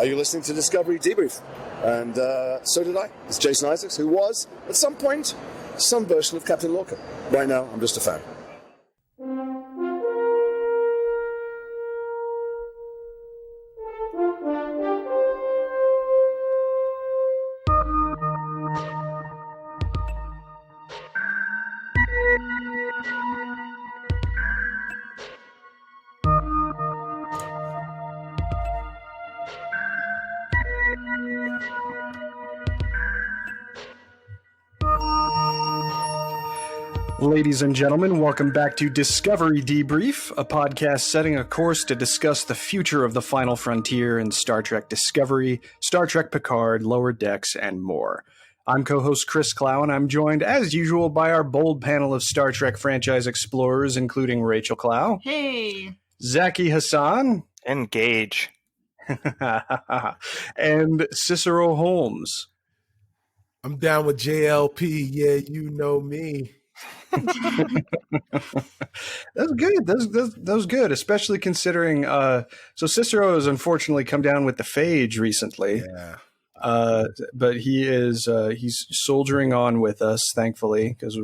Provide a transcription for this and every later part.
Are you listening to Discovery Debrief? And so did I. It's Jason Isaacs, who was, at some point, some version of Captain Lorca. Right now, I'm just a fan. Ladies and gentlemen, welcome back to Discovery Debrief, a podcast setting a course to discuss the future of the final frontier in Star Trek Discovery, Star Trek Picard, Lower Decks, and more. I'm co-host Chris Clow, and I'm joined, as usual, by our bold panel of Star Trek franchise explorers, including Rachael Clow. Hey! Zaki Hasan. Engage. And Cicero Holmes. I'm down with JLP. Yeah, you know me. That's good. That was good, especially considering. So Cicero has unfortunately come down with the phage recently. Yeah. But he's soldiering on with us, thankfully, because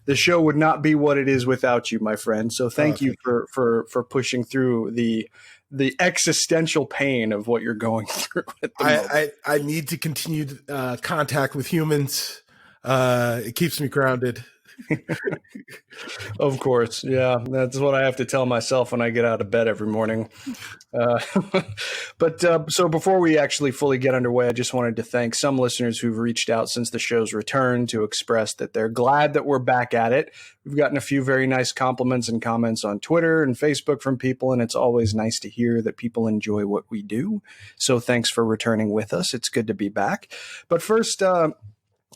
the show would not be what it is without you, my friend. So thank you for pushing through the existential pain of what you're going through at the moment. I need to continue contact with humans. It keeps me grounded. Of course. Yeah, that's what I have to tell myself when I get out of bed every morning. But so before we actually fully get underway, I just wanted to thank some listeners who've reached out since the show's return to express that they're glad that we're back at it. We've gotten a few very nice compliments and comments on Twitter and Facebook from people, and it's always nice to hear that people enjoy what we do. So thanks for returning with us. It's good to be back. But first,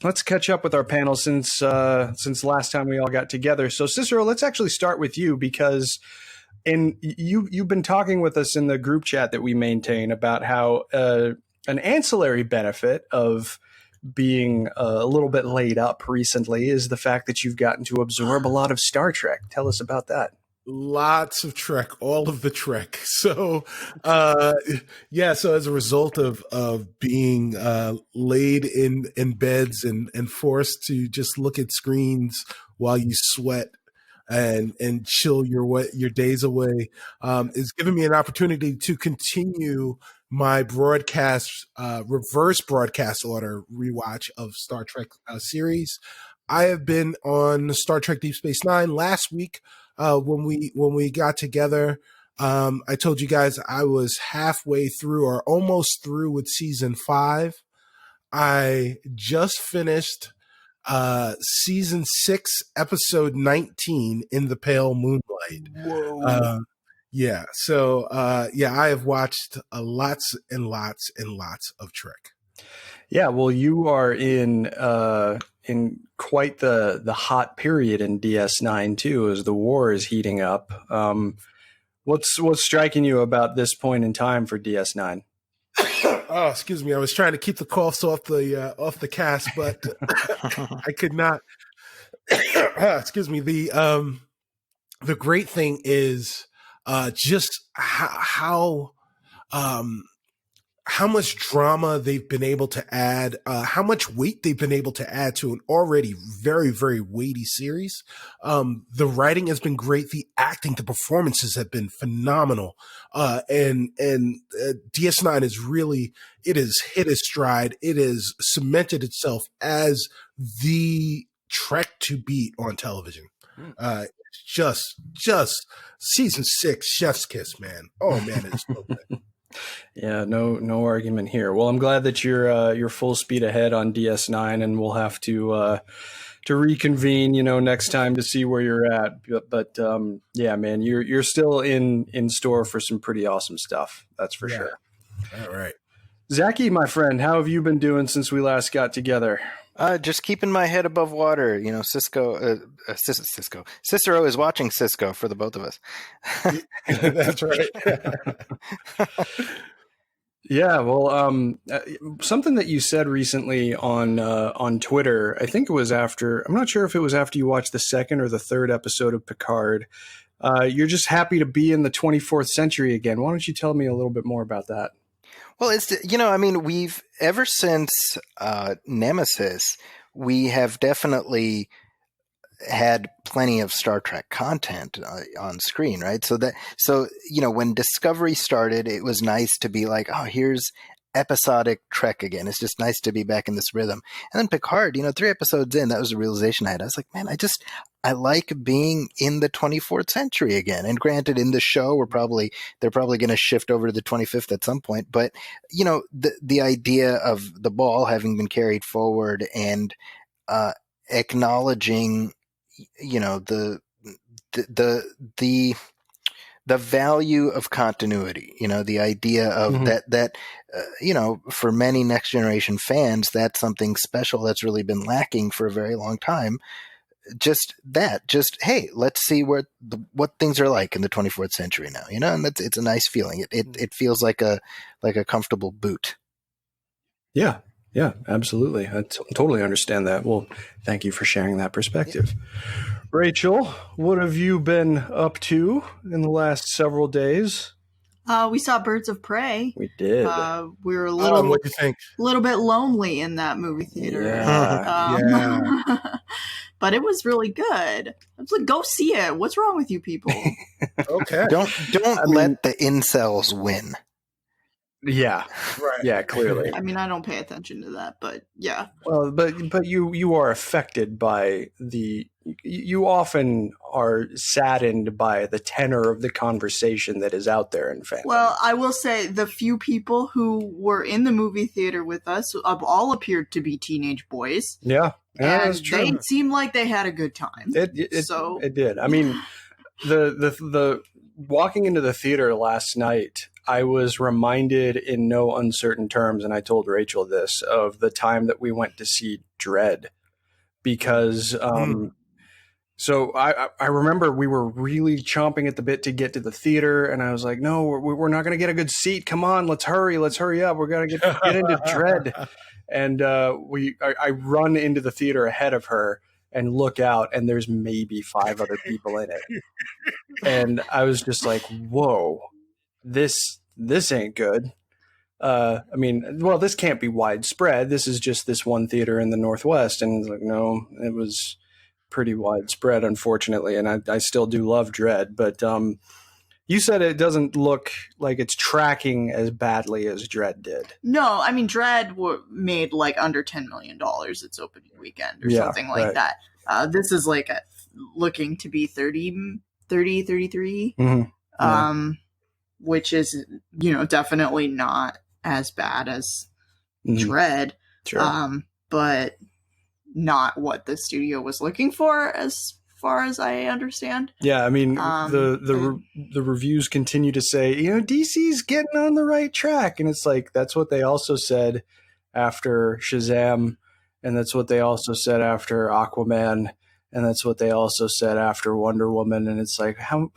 let's catch up with our panel since last time we all got together. So Cicero, let's actually start with you because you've been talking with us in the group chat that we maintain about how an ancillary benefit of being a little bit laid up recently is the fact that you've gotten to absorb a lot of Star Trek. Tell us about that. Lots of Trek, all of the Trek. So, so as a result of being laid in beds and forced to just look at screens while you sweat and chill your days away, it's given me an opportunity to continue my reverse broadcast order rewatch of Star Trek series. I have been on Star Trek Deep Space Nine last week. When we got together, I told you guys I was halfway through or almost through with season 5. I just finished season 6, episode 19 in the Pale Moonlight. Whoa. I have watched lots and lots and lots of Trek. Yeah, well, you are in quite the hot period in DS9 too, as the war is heating up. What's striking you about this point in time for DS9? Oh, excuse me. I was trying to keep the coughs off the cast, but I could not. Excuse me. The great thing is just how much drama they've been able to add, how much weight they've been able to add to an already very, very weighty series. The writing has been great. The acting, the performances have been phenomenal. And DS9 is really, it has hit its stride. It has cemented itself as the Trek to beat on television. Just season 6, chef's kiss, man. Oh man, it's so good. Yeah, no argument here. Well, I'm glad that you're full speed ahead on DS9, and we'll have to reconvene, next time to see where you're at. But yeah, man, you're still in store for some pretty awesome stuff. That's for sure. All right, Zaki, my friend, how have you been doing since we last got together? Just keeping my head above water. Cicero is watching Cisco for the both of us. That's right. Yeah, well, something that you said recently on Twitter, I think it was after, I'm not sure if it was after you watched the second or the third episode of Picard. You're just happy to be in the 24th century again. Why don't you tell me a little bit more about that? Well, I mean, we've ever since Nemesis, we have definitely had plenty of Star Trek content on screen, right? So when Discovery started, it was nice to be like, oh, here's episodic Trek again. It's just nice to be back in this rhythm. And then Picard, 3 episodes in, that was a realization I had. I was like, man, I like being in the 24th century again. And granted, in the show, they're probably going to shift over to the 25th at some point. But, the idea of the ball having been carried forward and acknowledging, the value of continuity, the idea of that for many next generation fans, that's something special that's really been lacking for a very long time. Hey, let's see what things are like in the 24th century now, and it's a nice feeling. It feels like a comfortable boot. Yeah. Yeah, absolutely. I totally understand that. Well, thank you for sharing that perspective. Yeah. Rachel, what have you been up to in the last several days? We saw Birds of Prey. We did. We were a little, what do you think? Little bit lonely in that movie theater. Yeah. But it was really good. I was like, go see it. What's wrong with you people? Okay. Don't let the incels win. Yeah. Right. Yeah, clearly. I mean, I don't pay attention to that, but yeah. Well, but you are affected by you often are saddened by the tenor of the conversation that is out there in fandom. Well, I will say the few people who were in the movie theater with us all appeared to be teenage boys. Yeah, and that's true. They seemed like they had a good time. It did. I mean, the walking into the theater last night, I was reminded in no uncertain terms, and I told Rachel this, of the time that we went to see Dredd, because so I remember we were really chomping at the bit to get to the theater, and I was like, no, we're not going to get a good seat. Come on, let's hurry up. We're going to get into Dredd. And I run into the theater ahead of her and look out, and there's maybe 5 other people in it. And I was just like, whoa. This ain't good. This can't be widespread. This is just this one theater in the Northwest. And it's like, no, it was pretty widespread, unfortunately. And I still do love Dredd. But you said it doesn't look like it's tracking as badly as Dredd did. No, I mean, Dredd made like under $10 million its opening weekend or something like that. This is like looking to be 33. Mm-hmm. Which is, definitely not as bad as Dredd, sure. But not what the studio was looking for, as far as I understand. Yeah, I mean, the reviews continue to say, DC's getting on the right track, and it's like that's what they also said after Shazam, and that's what they also said after Aquaman, and that's what they also said after Wonder Woman, and it's like how.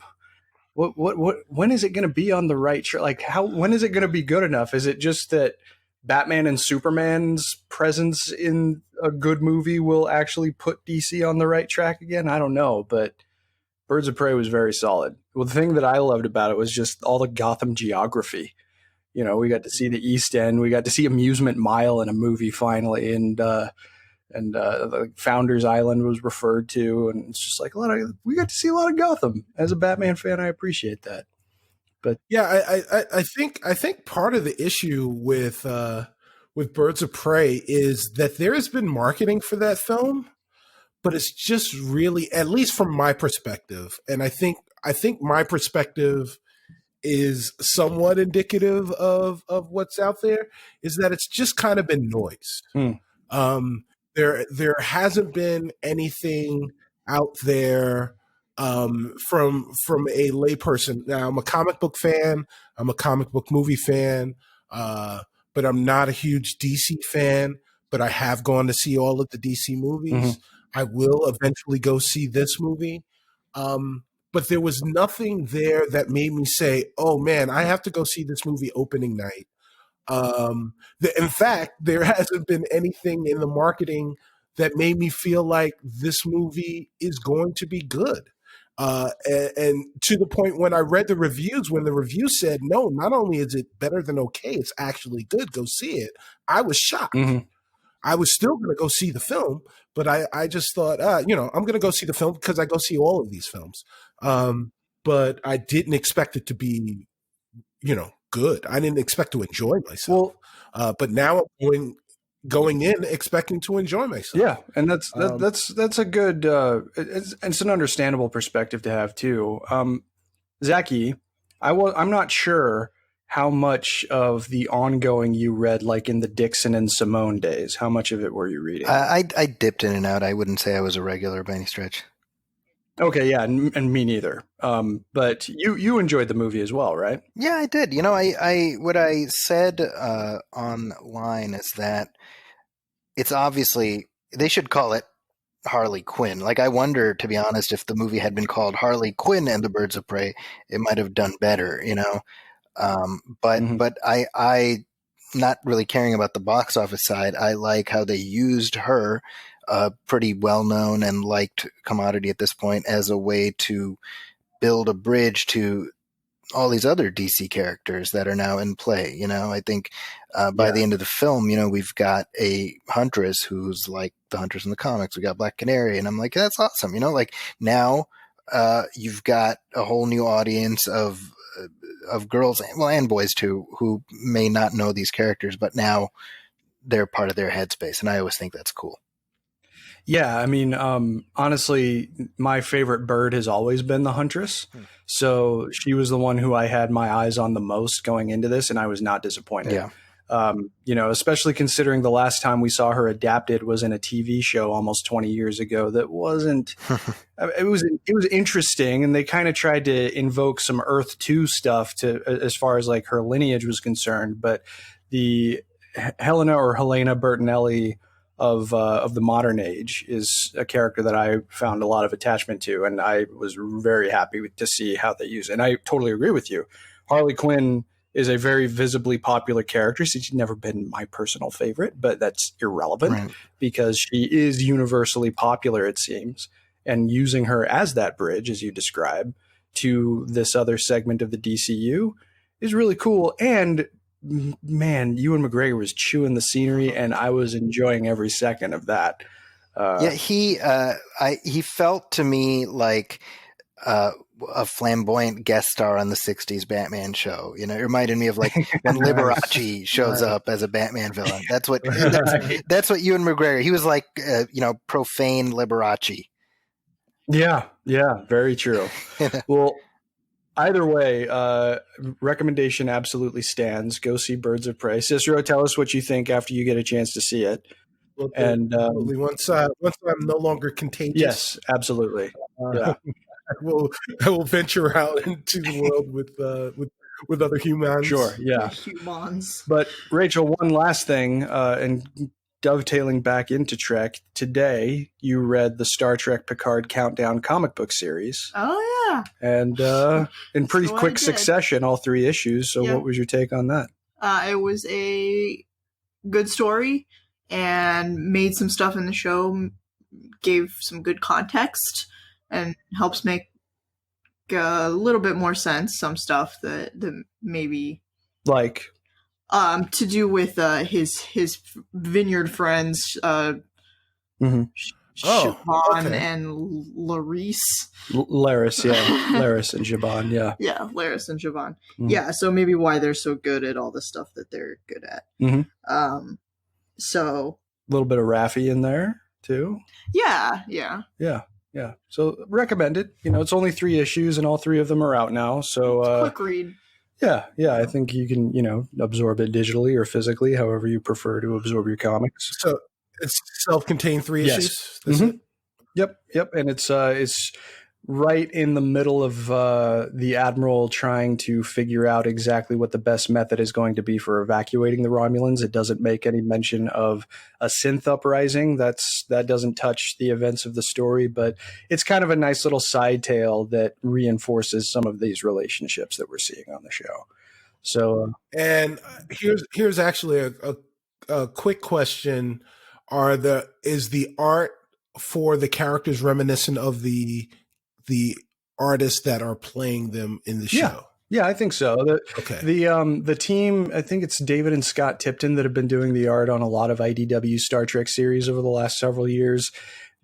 When is it going to be on the right track? Like, when is it going to be good enough? Is it just that Batman and Superman's presence in a good movie will actually put DC on the right track again? I don't know, but Birds of Prey was very solid. Well, the thing that I loved about it was just all the Gotham geography. We got to see the East End. We got to see Amusement Mile in a movie finally, and the Founders Island was referred to, and it's just like we got to see a lot of Gotham. As a Batman fan, I appreciate that. But yeah, I think part of the issue with Birds of Prey is that there has been marketing for that film, but it's just really, at least from my perspective, and I think my perspective is somewhat indicative of what's out there, is that it's just kind of been noise. There hasn't been anything out there from a layperson. Now, I'm a comic book fan. I'm a comic book movie fan, but I'm not a huge DC fan. But I have gone to see all of the DC movies. Mm-hmm. I will eventually go see this movie. But there was nothing there that made me say, oh, man, I have to go see this movie opening night. In fact, there hasn't been anything in the marketing that made me feel like this movie is going to be good. And to the point when I read the reviews, when the review said, no, not only is it better than okay, it's actually good, go see it, I was shocked. Mm-hmm. I was still going to go see the film, but I just thought, I'm going to go see the film because I go see all of these films. But I didn't expect it to be, good. I didn't expect to enjoy myself. Well, but now I'm going in expecting to enjoy myself. Yeah, and that's a good. It's an understandable perspective to have too. Zaki, I'm not sure how much of the ongoing you read, like in the Dixon and Simone days. How much of it were you reading? I dipped in and out. I wouldn't say I was a regular by any stretch. Okay, yeah, and me neither. But you enjoyed the movie as well, right? Yeah, I did. What I said online is that it's obviously they should call it Harley Quinn. Like, I wonder, to be honest, if the movie had been called Harley Quinn and the Birds of Prey, it might have done better, But I not really caring about the box office side. I like how they used her, pretty well-known and liked commodity at this point, as a way to build a bridge to all these other DC characters that are now in play. I think by the end of the film, we've got a Huntress who's like the Huntress in the comics. We got Black Canary, and I'm like, that's awesome. Like now you've got a whole new audience of girls, and boys too, who may not know these characters, but now they're part of their headspace. And I always think that's cool. Yeah, I mean, honestly, my favorite bird has always been the Huntress. So she was the one who I had my eyes on the most going into this, and I was not disappointed. Yeah. Especially considering the last time we saw her adapted was in a TV show almost 20 years ago that wasn't it was interesting, and they kind of tried to invoke some Earth 2 stuff to as far as like her lineage was concerned, but the Helena Bertinelli of the modern age is a character that I found a lot of attachment to, and I was very happy to see how they use it. And I totally agree with you. Harley Quinn is a very visibly popular character. She's never been my personal favorite, but that's irrelevant because she is universally popular, it seems. And using her as that bridge, as you describe, to this other segment of the DCU is really cool. And man, Ewan McGregor was chewing the scenery, and I was enjoying every second of that. He felt to me like a flamboyant guest star on the 60s Batman show. It reminded me of like when Liberace shows up as a Batman villain. That's what Ewan McGregor, he was like, profane Liberace. Yeah, very true. Well, either way, recommendation absolutely stands. Go see Birds of Prey. Cicero, tell us what you think after you get a chance to see it. Well, and once I'm no longer contagious. Yes, absolutely. Yeah. I will venture out into the world with other humans. Sure, yeah. Humans. But Rachel, one last thing, and dovetailing back into Trek, today you read the Star Trek Picard Countdown comic book series. Oh, yeah. And in pretty quick succession, all 3 issues. So what was your take on that? It was a good story and made some stuff in the show, gave some good context, and helps make a little bit more sense. Some stuff that maybe like to do with his vineyard friends, Siobhan and Laris. Laris, yeah, Laris and Siobhan, yeah, Laris and Siobhan, yeah. So maybe why they're so good at all the stuff that they're good at. So a little bit of Raffi in there too. Yeah. So recommend it. It's only 3 issues, and all 3 of them are out now. So it's a quick read. Yeah. I think you can, absorb it digitally or physically, however you prefer to absorb your comics. So it's self-contained 3 issues. That's it? Yep. And it's right in the middle of the Admiral trying to figure out exactly what the best method is going to be for evacuating the Romulans. It doesn't make any mention of a synth uprising. That doesn't touch the events of the story, but it's kind of a nice little side tale that reinforces some of these relationships that we're seeing on the show. So, and here's actually a quick question: is the art for the characters reminiscent of the artists that are playing them in the show. Yeah, I think so. Okay. The team, I think it's David and Scott Tipton that have been doing the art on a lot of IDW Star Trek series over the last several years.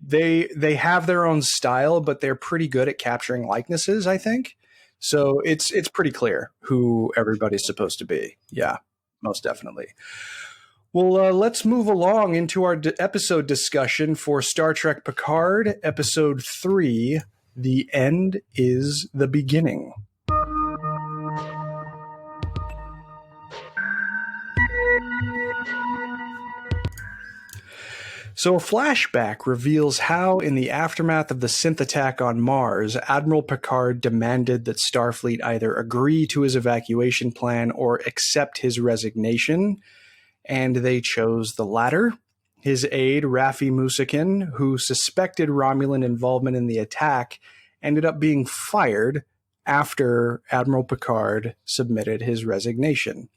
They have their own style, but they're pretty good at capturing likenesses, I think. So it's pretty clear who everybody's supposed to be. Yeah, most definitely. Well, let's move along into our episode discussion for Star Trek Picard, Episode 3, The End is the Beginning. So a flashback reveals how, in the aftermath of the synth attack on Mars, Admiral Picard demanded that Starfleet either agree to his evacuation plan or accept his resignation, and they chose the latter. His aide, Raffi Musikin, who suspected Romulan involvement in the attack, ended up being fired after Admiral Picard submitted his resignation.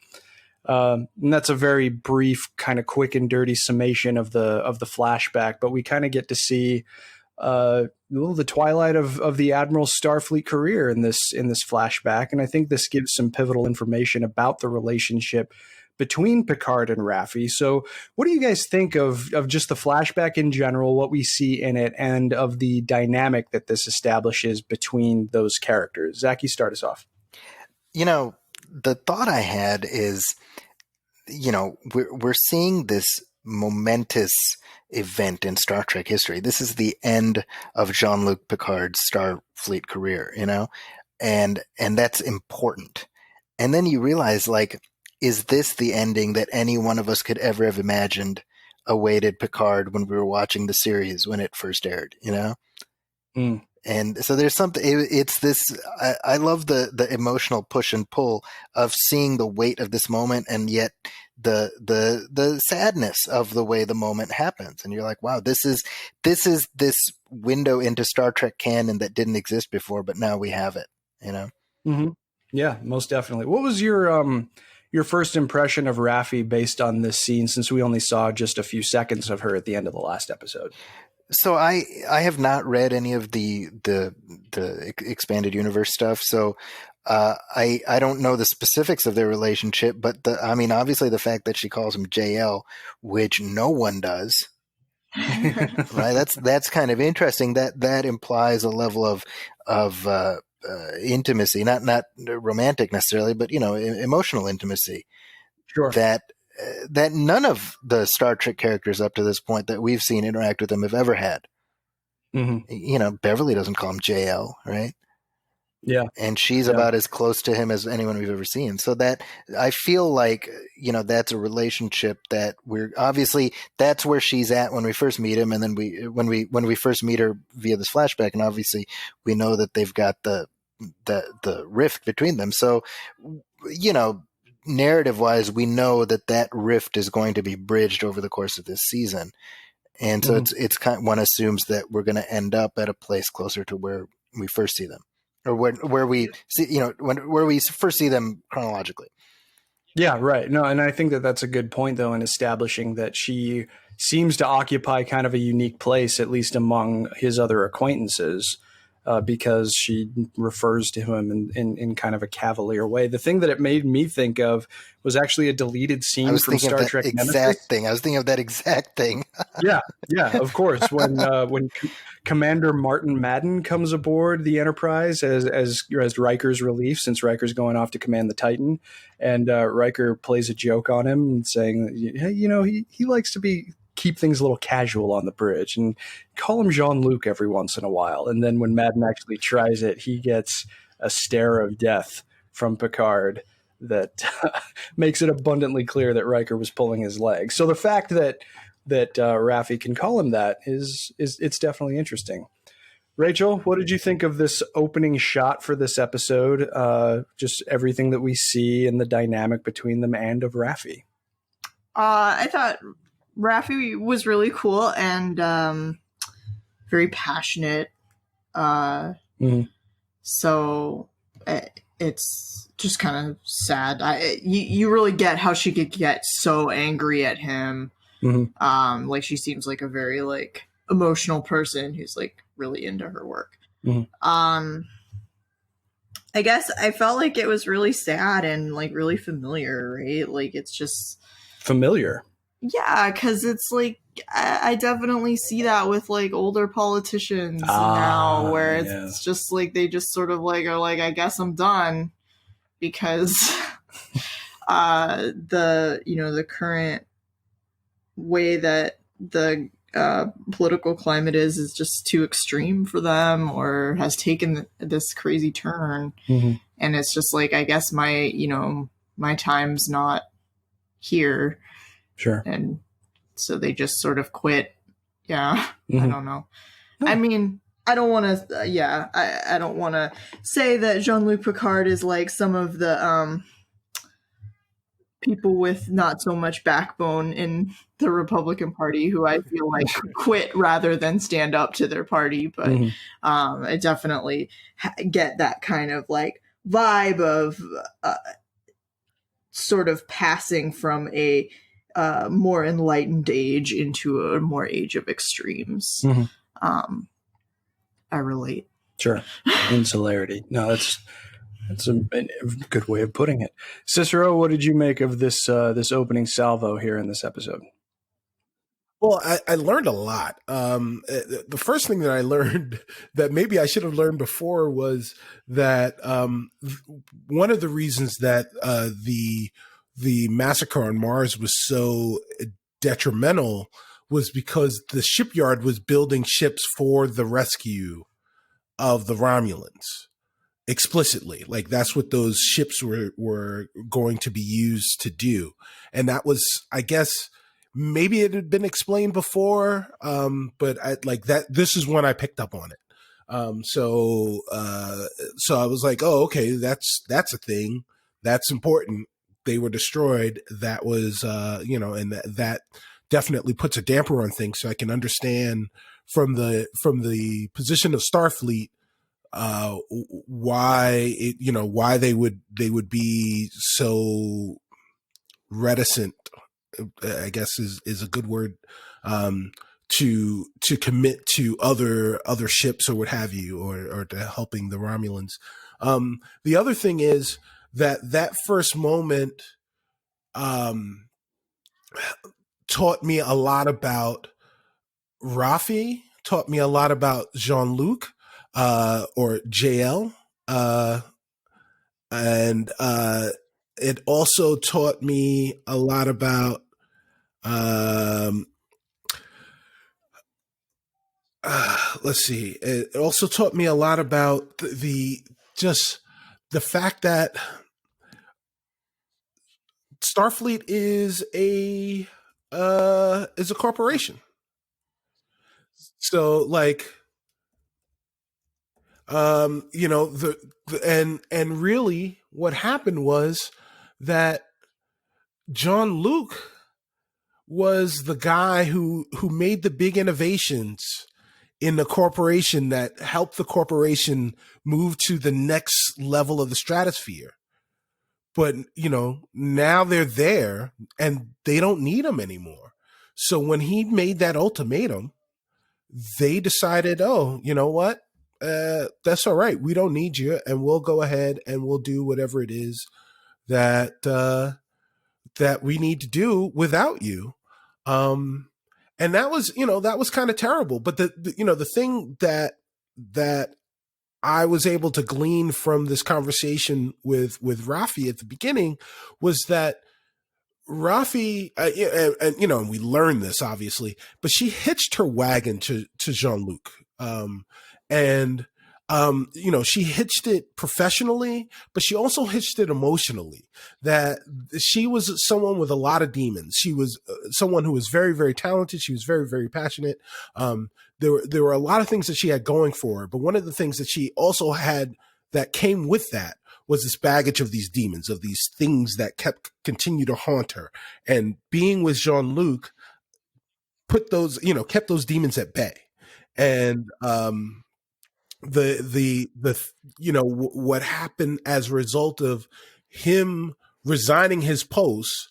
And that's a very brief, kind of quick and dirty summation of the flashback, but we kind of get to see the twilight of the Admiral's Starfleet career in this flashback, and I think this gives some pivotal information about the relationship between Picard and Raffi. So what do you guys think of just the flashback in general, what we see in it, and of the dynamic that this establishes between those characters? Zaki, start us off. The thought I had is, we're seeing this momentous event in Star Trek history. This is the end of Jean-Luc Picard's Starfleet career, and that's important. And then you realize, is this the ending that any one of us could ever have imagined awaited Picard when we were watching the series when it first aired, Mm. And so there's something, it's this, I love the emotional push and pull of seeing the weight of this moment, and yet the sadness of the way the moment happens. And you're like, wow, this is this window into Star Trek canon that didn't exist before, but now we have it, Mm-hmm. Yeah, most definitely. What was your first impression of Raffi based on this scene, since we only saw just a few seconds of her at the end of the last episode? So I have not read any of the expanded universe stuff, so I don't know the specifics of their relationship. But obviously the fact that she calls him JL, which no one does, right? That's kind of interesting. That implies a level of intimacy, not romantic necessarily, but emotional intimacy. Sure. That none of the Star Trek characters up to this point that we've seen interact with them have ever had. Mm-hmm. Beverly doesn't call him JL, right? Yeah. And she's about as close to him as anyone we've ever seen. So that, I feel like, that's a relationship that that's where she's at when we first meet him. And then when we first meet her via this flashback, and obviously we know that they've got the rift between them. So, narrative wise, we know that rift is going to be bridged over the course of this season. And so it's kind of, one assumes that we're going to end up at a place closer to where we first see them, or where we see, where we first see them chronologically. Yeah, right. No, and I think that's a good point, though, in establishing that she seems to occupy kind of a unique place, at least among his other acquaintances, because she refers to him in kind of a cavalier way. The thing that it made me think of was actually a deleted scene from Star Trek Nemesis. I was thinking of that exact thing. Yeah, of course. When Commander Martin Madden comes aboard the Enterprise as Riker's relief, since Riker's going off to command the Titan, and Riker plays a joke on him and saying, hey, he likes to keep things a little casual on the bridge, and call him Jean-Luc every once in a while. And then when Madden actually tries it, he gets a stare of death from Picard that makes it abundantly clear that Riker was pulling his leg. So the fact that Raffi can call him that it's definitely interesting. Rachel, what did you think of this opening shot for this episode? Just everything that we see and the dynamic between them and of Raffi. I thought Raffi was really cool and very passionate. So it's just kind of sad. You really get how she could get so angry at him. Mm-hmm. She seems like a very emotional person who's really into her work. Mm-hmm. I guess I felt like it was really sad and like really familiar, right? Like it's just Familiar. yeah, because it's like I definitely see that with like older politicians now, where it's just like they just sort of like are like, I guess I'm done because the current way that the political climate is just too extreme for them, or has taken this crazy turn. Mm-hmm. And it's just like, I guess my time's not here. Sure. And so they just sort of quit. Yeah. Mm-hmm. I don't know. I mean, I don't want to, I don't want to say that Jean-Luc Picard is like some of the people with not so much backbone in the Republican Party who I feel like quit rather than stand up to their party. But I definitely get that kind of like vibe of sort of passing from a more enlightened age into a more age of extremes. I relate. Sure. Insularity. No, that's a good way of putting it. Cicero, what did you make of this this opening salvo here in this episode? Well, I learned a lot. The first thing that I learned that maybe I should have learned before was that one of the reasons that the massacre on Mars was so detrimental was because the shipyard was building ships for the rescue of the Romulans. Explicitly, like that's what those ships were going to be used to do. And that was, I guess, maybe it had been explained before, but this is when I picked up on it. So I was like, oh, okay, that's a thing. That's important. They were destroyed. That was, and that definitely puts a damper on things. So I can understand from the position of Starfleet, why they would be so reticent, I guess is a good word, to commit to other ships or what have you, or to helping the Romulans. The other thing is that first moment taught me a lot about Rafi, taught me a lot about Jean-Luc, or JL. And it also taught me a lot about let's see. It also taught me a lot about the fact that Starfleet is a corporation. So like, and really what happened was that Jean-Luc was the guy who made the big innovations in the corporation that helped the corporation move to the next level of the stratosphere. But, now they're there and they don't need him anymore. So when he made that ultimatum, they decided, oh, you know what? That's all right. We don't need you, and we'll go ahead and we'll do whatever it is that we need to do without you. And that was kind of terrible. But the thing that I was able to glean from this conversation with Rafi at the beginning was that Rafi, and we learned this obviously, but she hitched her wagon to Jean-Luc. She hitched it professionally, but she also hitched it emotionally. That she was someone with a lot of demons. She was someone who was very, very talented. She was very, very passionate. There were a lot of things that she had going for her, but one of the things that she also had that came with that was this baggage of these demons, of these things that continue to haunt her. And being with Jean-Luc kept those demons at bay. And what happened as a result of him resigning his post,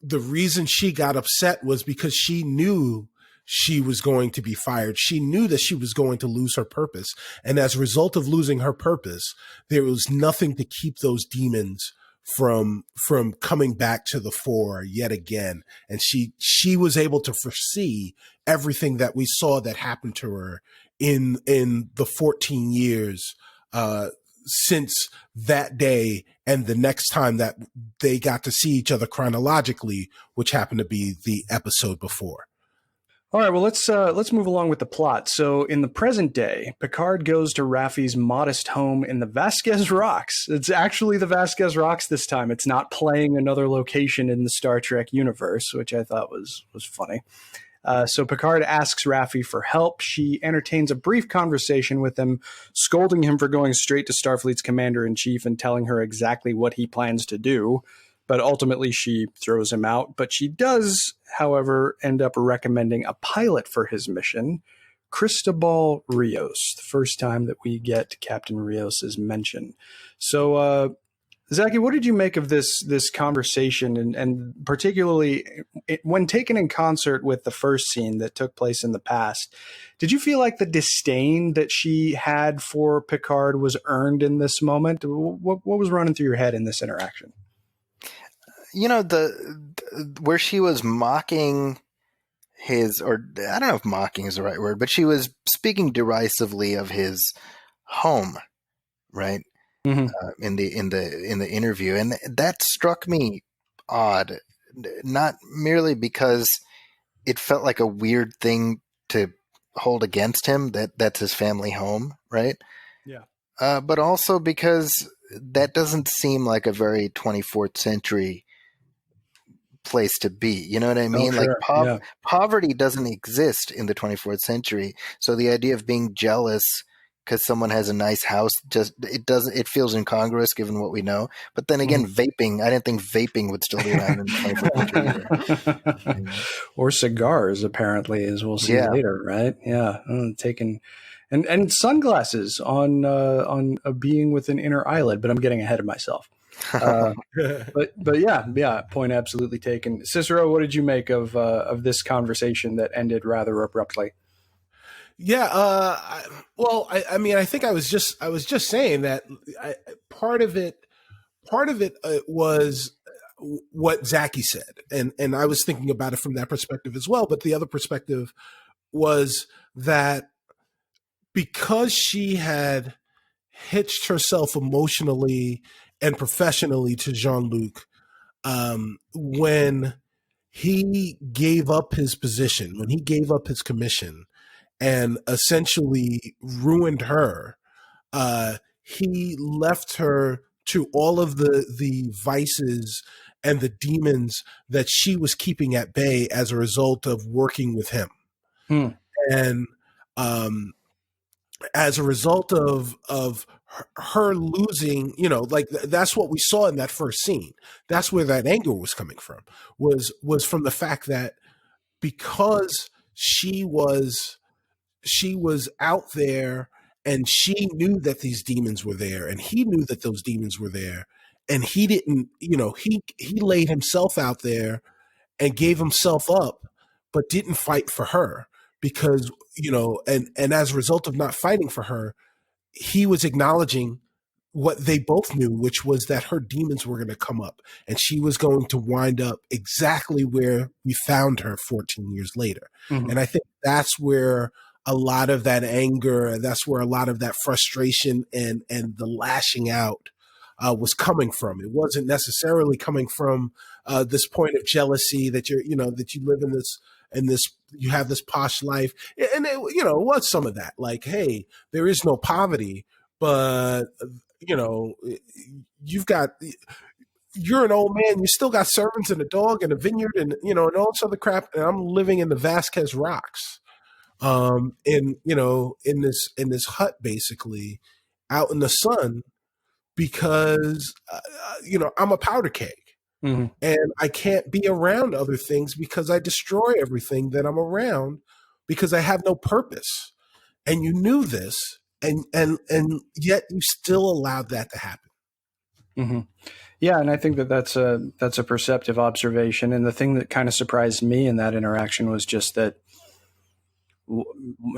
the reason she got upset was because she knew she was going to be fired. She knew that she was going to lose her purpose. And as a result of losing her purpose, there was nothing to keep those demons from coming back to the fore yet again. And she was able to foresee everything that we saw that happened to her in the 14 years since that day and the next time that they got to see each other chronologically, which happened to be the episode before. All right, well, let's move along with the plot. So in the present day, Picard goes to Raffi's modest home in the Vasquez Rocks. It's actually the Vasquez Rocks this time. It's not playing another location in the Star Trek universe, which I thought was funny. So Picard asks Raffi for help. She entertains a brief conversation with him, scolding him for going straight to Starfleet's commander-in-chief and telling her exactly what he plans to do. But ultimately, she throws him out. But she does, however, end up recommending a pilot for his mission, Cristobal Rios, the first time that we get Captain Rios's mention. So, Zaki, what did you make of this conversation, and particularly when taken in concert with the first scene that took place in the past? Did you feel like the disdain that she had for Picard was earned in this moment? What was running through your head in this interaction? You know, where she was mocking his, or I don't know if mocking is the right word, but she was speaking derisively of his home, right? Mm-hmm. In the interview, and that struck me odd, not merely because it felt like a weird thing to hold against him, that's his family home, right? Yeah. But also because that doesn't seem like a very 24th century place to be. You know what I mean? Oh, sure. Like poverty doesn't exist in the 24th century. So the idea of being jealous because someone has a nice house, it feels incongruous given what we know. But then again, vaping, I didn't think vaping would still be around in the 24th century either. Or cigars, apparently, as we'll see later, right? Yeah. Taking and sunglasses on a being with an inner eyelid, but I'm getting ahead of myself. But yeah, point absolutely taken. Cicero, what did you make of this conversation that ended rather abruptly? Yeah, I mean, I think I was just saying that part of it was what Zaki said, and I was thinking about it from that perspective as well. But the other perspective was that because she had hitched herself emotionally and professionally to Jean-Luc, when he gave up his position, when he gave up his commission, and essentially ruined her, he left her to all of the vices and the demons that she was keeping at bay as a result of working with him. And as a result of her losing, like that's what we saw in that first scene. That's where that anger was coming from, was from the fact that because she was out there and she knew that these demons were there and he knew that those demons were there, and he didn't, he laid himself out there and gave himself up, but didn't fight for her because, and as a result of not fighting for her, he was acknowledging what they both knew, which was that her demons were going to come up and she was going to wind up exactly where we found her 14 years later. Mm-hmm. And I think that's where a lot of that anger, that's where a lot of that frustration and the lashing out was coming from. It wasn't necessarily coming from this point of jealousy that that you live in this, you have this posh life. And it was some of that, like, hey, there is no poverty, but you're an old man, you still got servants and a dog and a vineyard and, and all this other crap. And I'm living in the Vasquez Rocks. In this hut, basically out in the sun, because, I'm a powder keg. Mm-hmm. And I can't be around other things because I destroy everything that I'm around because I have no purpose. And you knew this, and yet you still allowed that to happen. Mm-hmm. Yeah, and I think that's a perceptive observation. And the thing that kind of surprised me in that interaction was just that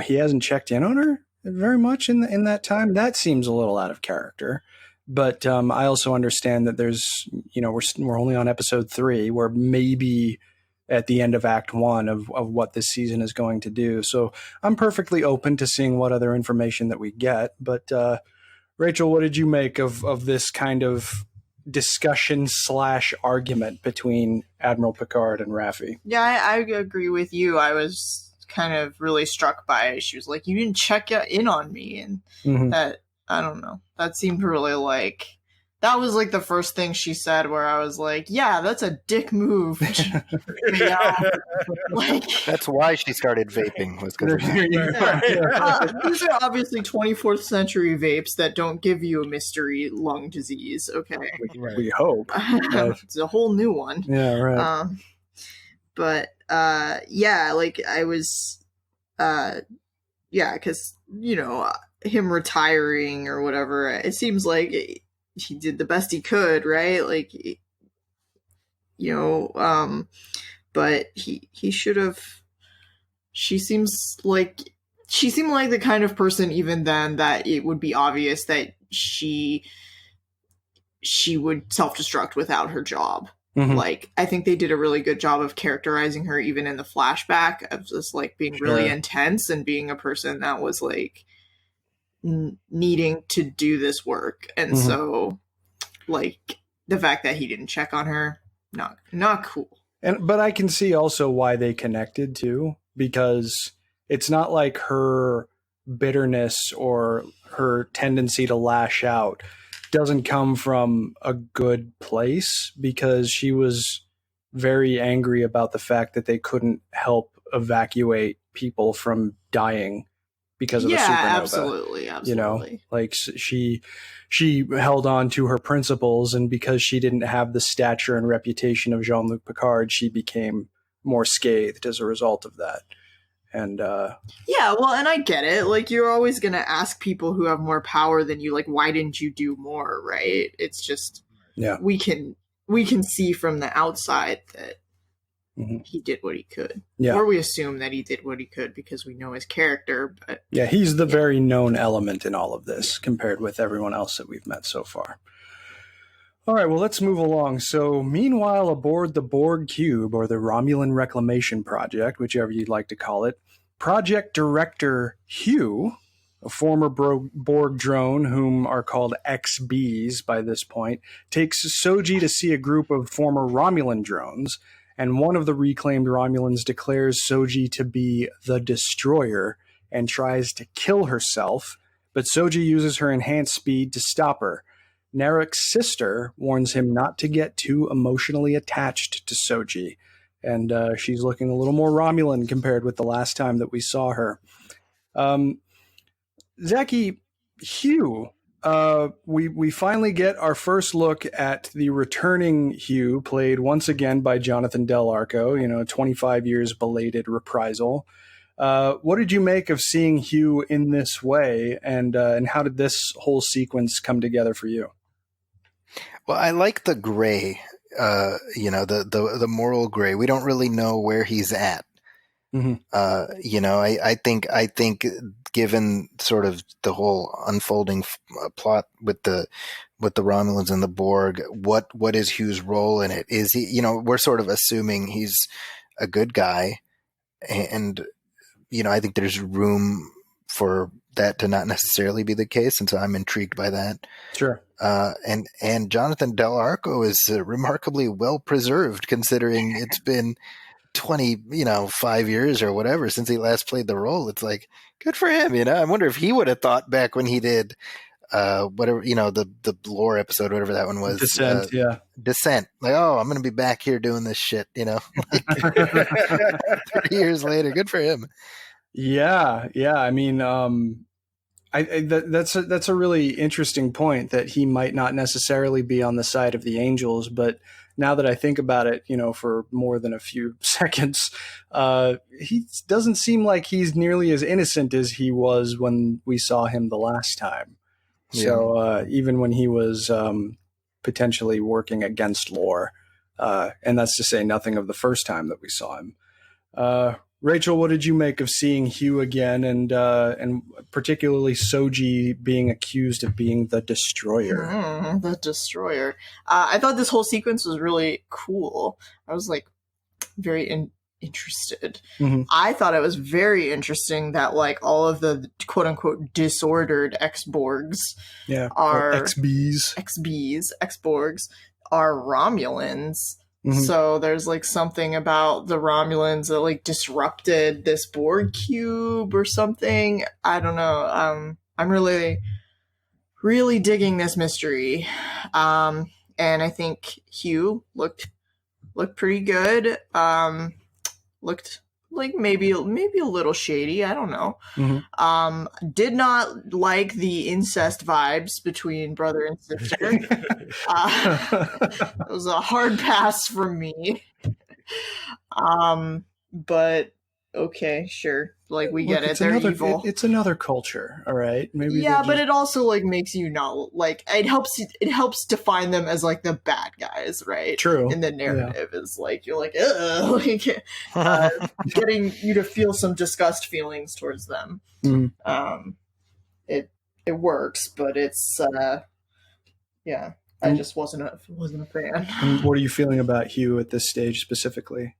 he hasn't checked in on her very much in that time. That seems a little out of character. But I also understand that there's, we're only on episode 3. We're maybe at the end of Act 1 of what this season is going to do. So I'm perfectly open to seeing what other information that we get. But Rachel, what did you make of this kind of discussion / argument between Admiral Picard and Raffi? Yeah, I agree with you. I was kind of really struck by it. She was like, "You didn't check in on me," and that, I don't know, that seemed really like, that was like the first thing she said where I was like, yeah, that's a dick move. Yeah. Like, that's why she started vaping, was because these are obviously 24th century vapes that don't give you a mystery lung disease. Okay, we hope. It's a whole new one. Yeah, right. But yeah, like I was, yeah, because him retiring or whatever, it seems like he did the best he could, right? Like, but he should have. She seemed like the kind of person even then that it would be obvious that she would self-destruct without her job. Like, I think they did a really good job of characterizing her even in the flashback of just like being really intense and being a person that was like needing to do this work. And so, like, the fact that he didn't check on her, not cool. But I can see also why they connected too, because it's not like her bitterness or her tendency to lash out doesn't come from a good place, because she was very angry about the fact that they couldn't help evacuate people from dying because of a supernova. Absolutely. Like she held on to her principles, and because she didn't have the stature and reputation of Jean-Luc Picard, she became more scathed as a result of that. And yeah, well, and I get it. Like, you're always going to ask people who have more power than you, like, why didn't you do more, right? It's just, we can see from the outside that he did what he could. Or we assume that he did what he could because we know his character. But yeah, he's the very known element in all of this compared with everyone else that we've met so far. All right, well, let's move along. So meanwhile, aboard the Borg Cube, or the Romulan Reclamation Project, whichever you'd like to call it, Project Director Hugh, a former Borg drone whom are called XBs by this point, takes Soji to see a group of former Romulan drones, and one of the reclaimed Romulans declares Soji to be the Destroyer and tries to kill herself, but Soji uses her enhanced speed to stop her. Narek's sister warns him not to get too emotionally attached to Soji, and she's looking a little more Romulan compared with the last time that we saw her. Zaki, Hugh, we finally get our first look at the returning Hugh, played once again by Jonathan Del Arco, 25 years belated reprisal. What did you make of seeing Hugh in this way, and how did this whole sequence come together for you? Well, I like the gray, the moral gray. We don't really know where he's at. I think given sort of the whole unfolding plot with the Romulans and the Borg, what is Hugh's role in it? Is he, we're sort of assuming he's a good guy, and I think there's room for that to not necessarily be the case, and so I'm intrigued by that. Sure. And Jonathan Del Arco is remarkably well preserved, considering it's been 5 years or whatever since he last played the role. It's like, good for him. I wonder if he would have thought back when he did whatever, the lore episode, whatever that one was. Descent. Like, oh, I'm going to be back here doing this shit, 30 years later. Good for him. Yeah. I mean, that's a really interesting point, that he might not necessarily be on the side of the angels, but now that I think about it, for more than a few seconds, he doesn't seem like he's nearly as innocent as he was when we saw him the last time. Yeah. So even when he was potentially working against lore, and that's to say nothing of the first time that we saw him. Rachel, what did you make of seeing Hugh again, and particularly Soji being accused of being the Destroyer? The Destroyer. I thought this whole sequence was really cool. I was like very interested. Mm-hmm. I thought it was very interesting that like all of the quote unquote disordered ex-Borgs are ex-Borgs are Romulans. Mm-hmm. So there's like something about the Romulans that like disrupted this Borg cube or something. I don't know. I'm really, really digging this mystery. And I think Hugh looked pretty good. Looked like maybe a little shady. I don't know. Mm-hmm. Did not like the incest vibes between brother and sister. It was a hard pass from me. But okay, sure. Like we get it. They're evil. It's another culture, all right. Maybe but it also like makes you not like it helps define them as like the bad guys, right? True. In the narrative is like you're like, ugh, like getting you to feel some disgust feelings towards them. Mm-hmm. It works, but it's I just wasn't a fan. And what are you feeling about Hugh at this stage specifically?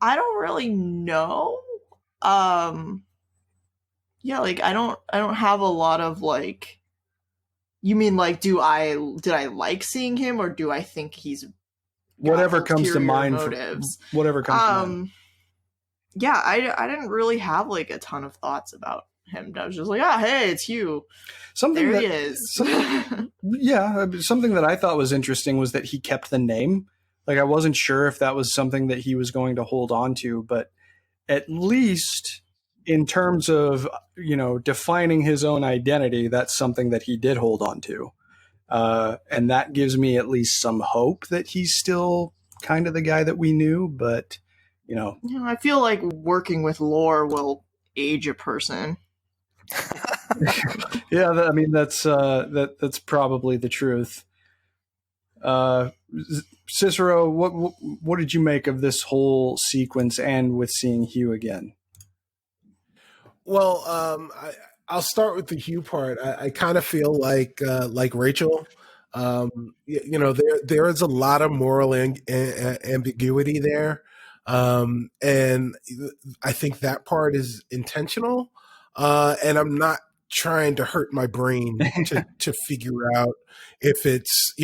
I don't really know. Like I don't have a lot of like. You mean like did I like seeing him, or do I think he's whatever comes to mind? Motives. Whatever comes to mind. Yeah, I didn't really have like a ton of thoughts about him. I was just like, hey, it's Hugh. He is. Something that I thought was interesting was that he kept the name. Like, I wasn't sure if that was something that he was going to hold on to, but at least in terms of, defining his own identity, that's something that he did hold on to. And that gives me at least some hope that he's still kind of the guy that we knew, but, I feel like working with lore will age a person. Yeah, that's probably the truth. Cicero, what did you make of this whole sequence and with seeing Hugh again? Well, I'll start with the Hugh part. I kind of feel like Rachel. There is a lot of moral ambiguity there, and I think that part is intentional. And I'm not trying to hurt my brain to figure out if it's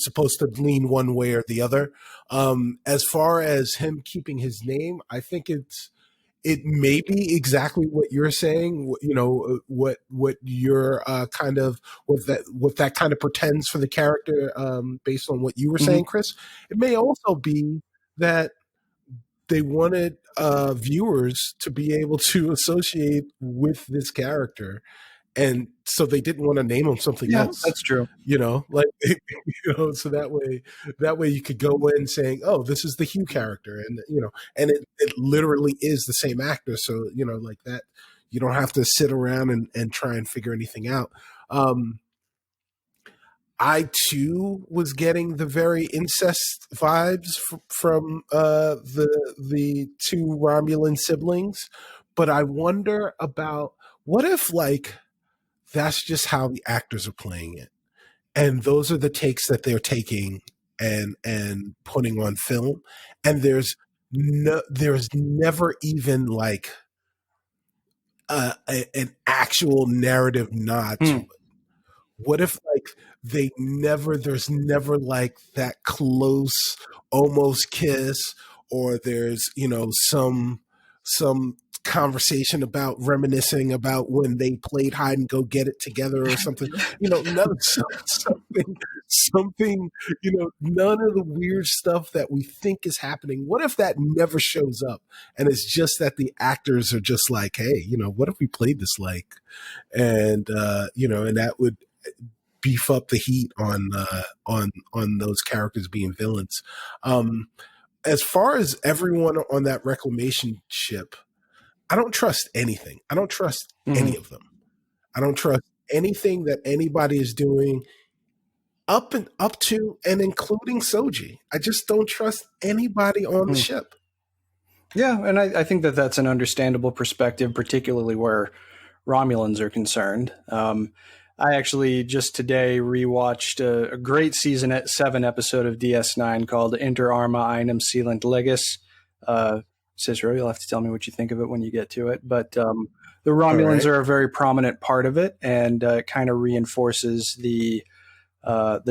supposed to lean one way or the other. As far as him keeping his name, I think it may be exactly what you're saying. What you're what that kind of pretends for the character, based on what you were saying, Chris. It may also be that they wanted viewers to be able to associate with this character, and so they didn't want to name him something else. That's true. So that way you could go in saying, "Oh, this is the Hugh character," and and it literally is the same actor. So like that, you don't have to sit around and try and figure anything out. I too was getting the very incest vibes from the two Romulan siblings, but I wonder about what if that's just how the actors are playing it, and those are the takes that they're taking and putting on film, and there's never even an actual narrative nod to it. What if there's never that close almost kiss, or there's some conversation about reminiscing about when they played hide and go get it together or something, something, none of the weird stuff that we think is happening. What if that never shows up, and it's just that the actors are just like, hey, what if we played this and and that would beef up the heat on those characters being villains. As far as everyone on that reclamation ship, I don't trust anything. I don't trust any of them. I don't trust anything that anybody is doing up to and including Soji. I just don't trust anybody on the ship. Yeah, and I think that that's an understandable perspective, particularly where Romulans are concerned. I actually just today rewatched a great season 7 episode of DS9 called Inter Arma Einem Sealant Legis. Cicero, you'll have to tell me what you think of it when you get to it. But the Romulans are a very prominent part of it, and it kind of reinforces the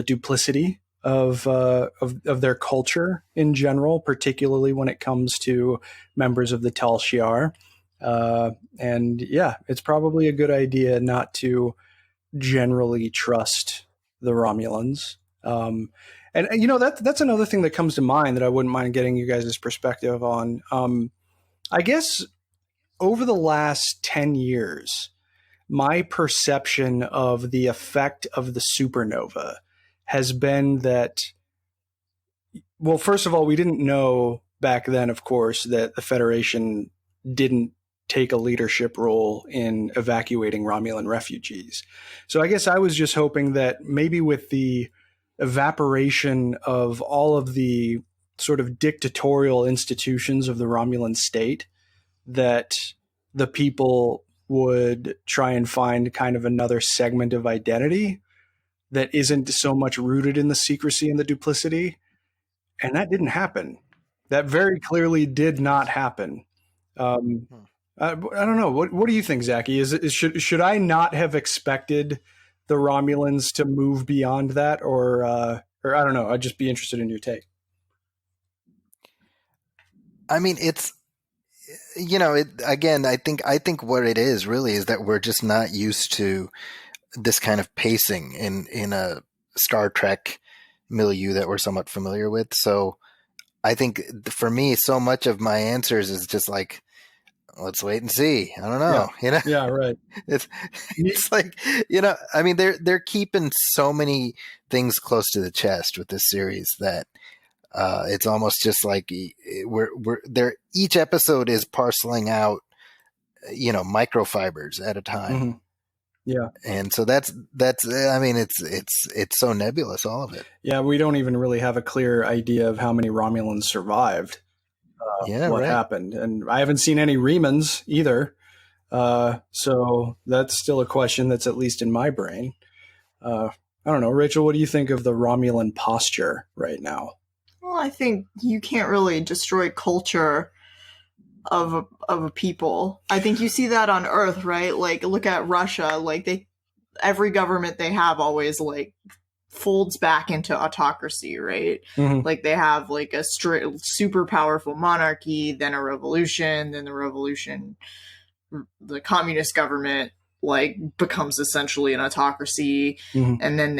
duplicity of their culture in general, particularly when it comes to members of the Tal Shiar. And yeah, it's probably a good idea not to generally trust the Romulans. And you know, that's another thing that comes to mind that I wouldn't mind getting you guys' perspective on. I guess over the last 10 years, my perception of the effect of the supernova has been that, well, first of all, we didn't know back then, of course, that the Federation didn't take a leadership role in evacuating Romulan refugees. So I guess I was just hoping that maybe with the evaporation of all of the sort of dictatorial institutions of the Romulan state, that the people would try and find kind of another segment of identity that isn't so much rooted in the secrecy and the duplicity. And that didn't happen. That very clearly did not happen. I don't know. What do you think, Zaki? Should I not have expected the Romulans to move beyond that, or I don't know? I'd just be interested in your take. I mean, it's, you know, again, I think what it is really is that we're just not used to this kind of pacing in a Star Trek milieu that we're somewhat familiar with. So I think for me, so much of my answers is just like, let's wait and see. I don't know. Yeah. You know? Yeah, right. It's like, you know, I mean, they're keeping so many things close to the chest with this series that it's almost just like we're there. Each episode is parceling out, you know, microfibers at a time. Mm-hmm. Yeah. And so that's, I mean, it's so nebulous, all of it. Yeah. We don't even really have a clear idea of how many Romulans survived. What happened. And I haven't seen any Remans either. So that's still a question that's at least in my brain. I don't know. Rachel, what do you think of the Romulan posture right now? Well, I think you can't really destroy culture of a people. I think you see that on Earth, right? Like, look at Russia. Like, every government they have always like folds back into autocracy, right? Mm-hmm. Like, they have like a super powerful monarchy, then a revolution, then the communist government like becomes essentially an autocracy, mm-hmm. and then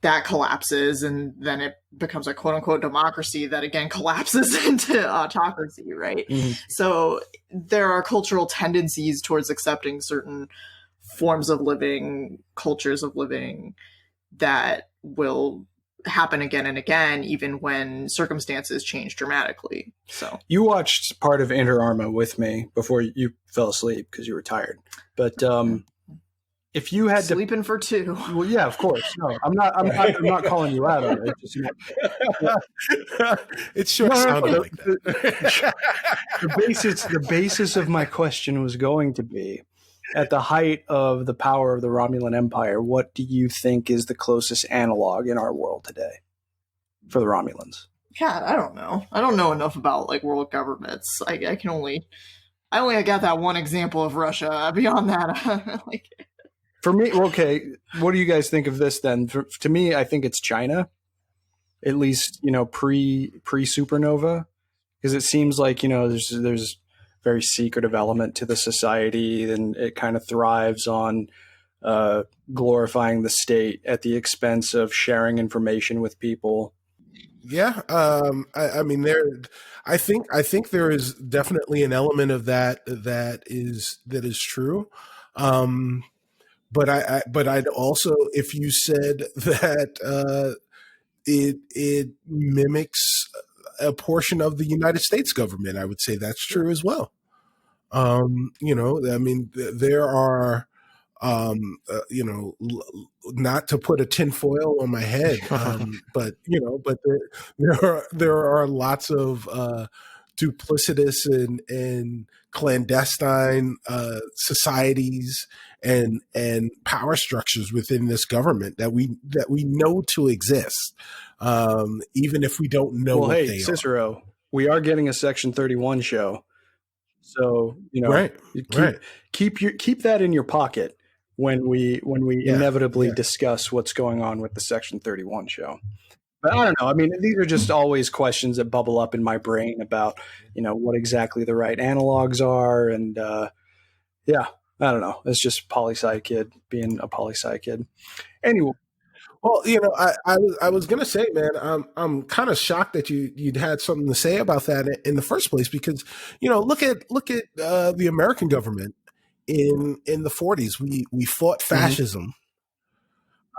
that collapses, and then it becomes a quote unquote democracy that again collapses into autocracy, right? Mm-hmm. So there are cultural tendencies towards accepting certain forms of living, cultures of living, that will happen again and again, even when circumstances change dramatically. So you watched part of Inter Arma with me before you fell asleep because you were tired. But if you had sleeping for 2, well, yeah, of course. No, I'm not calling you out on it. It's just, it sure sounded like that. The basis of my question was going to be, at the height of the power of the Romulan Empire, what do you think is the closest analog in our world today for the Romulans? God, I don't know. I don't know enough about like world governments. I only got that one example of Russia. Beyond that, like. For me, okay, what do you guys think of this then? To me, I think it's China, at least, you know, pre-supernova, because it seems like, you know, there's very secretive element to the society, and it kind of thrives on glorifying the state at the expense of sharing information with people. Yeah, I mean, I think there is definitely an element of that is true. But I'd also, if you said that it mimics a portion of the United States government, I would say that's true as well. You know, I mean, there are, you know, not to put a tinfoil on my head, but you know, but there are lots of duplicitous and clandestine societies and power structures within this government that we know to exist, even if we don't know what they Cicero, we are getting a Section 31 show, so right. keep that in your pocket when we inevitably discuss what's going on with the Section 31 show. But I don't know. I mean, these are just always questions that bubble up in my brain about, what exactly the right analogs are. And I don't know. It's just poli-sci kid being a poli-sci kid. Anyway. Well, I was gonna say, man, I'm kind of shocked that you'd had something to say about that in the first place, because look at the American government in the 40s. We fought fascism.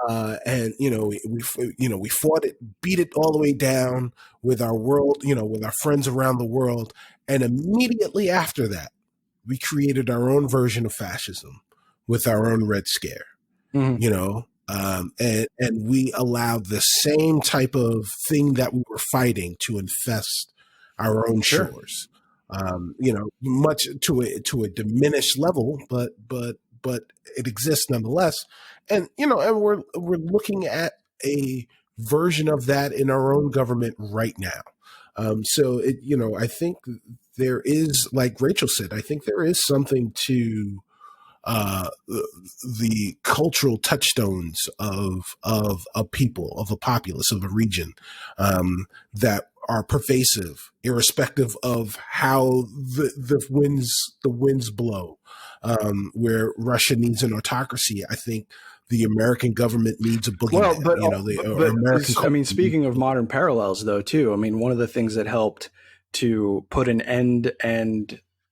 And we fought it, beat it all the way down with our world, with our friends around the world, and immediately after that, we created our own version of fascism with our own Red Scare. And we allowed the same type of thing that we were fighting to infest our own shores. Much to a diminished level, but it exists nonetheless. And we're looking at a version of that in our own government right now. So I think there is, like Rachel said, I think there is something to the cultural touchstones of a people, of a populace, of a region, that are pervasive, irrespective of how the winds blow. Where Russia needs an autocracy, I think the American government needs a boogeyman. Speaking of modern parallels, though, too, I mean, one of the things that helped to put an end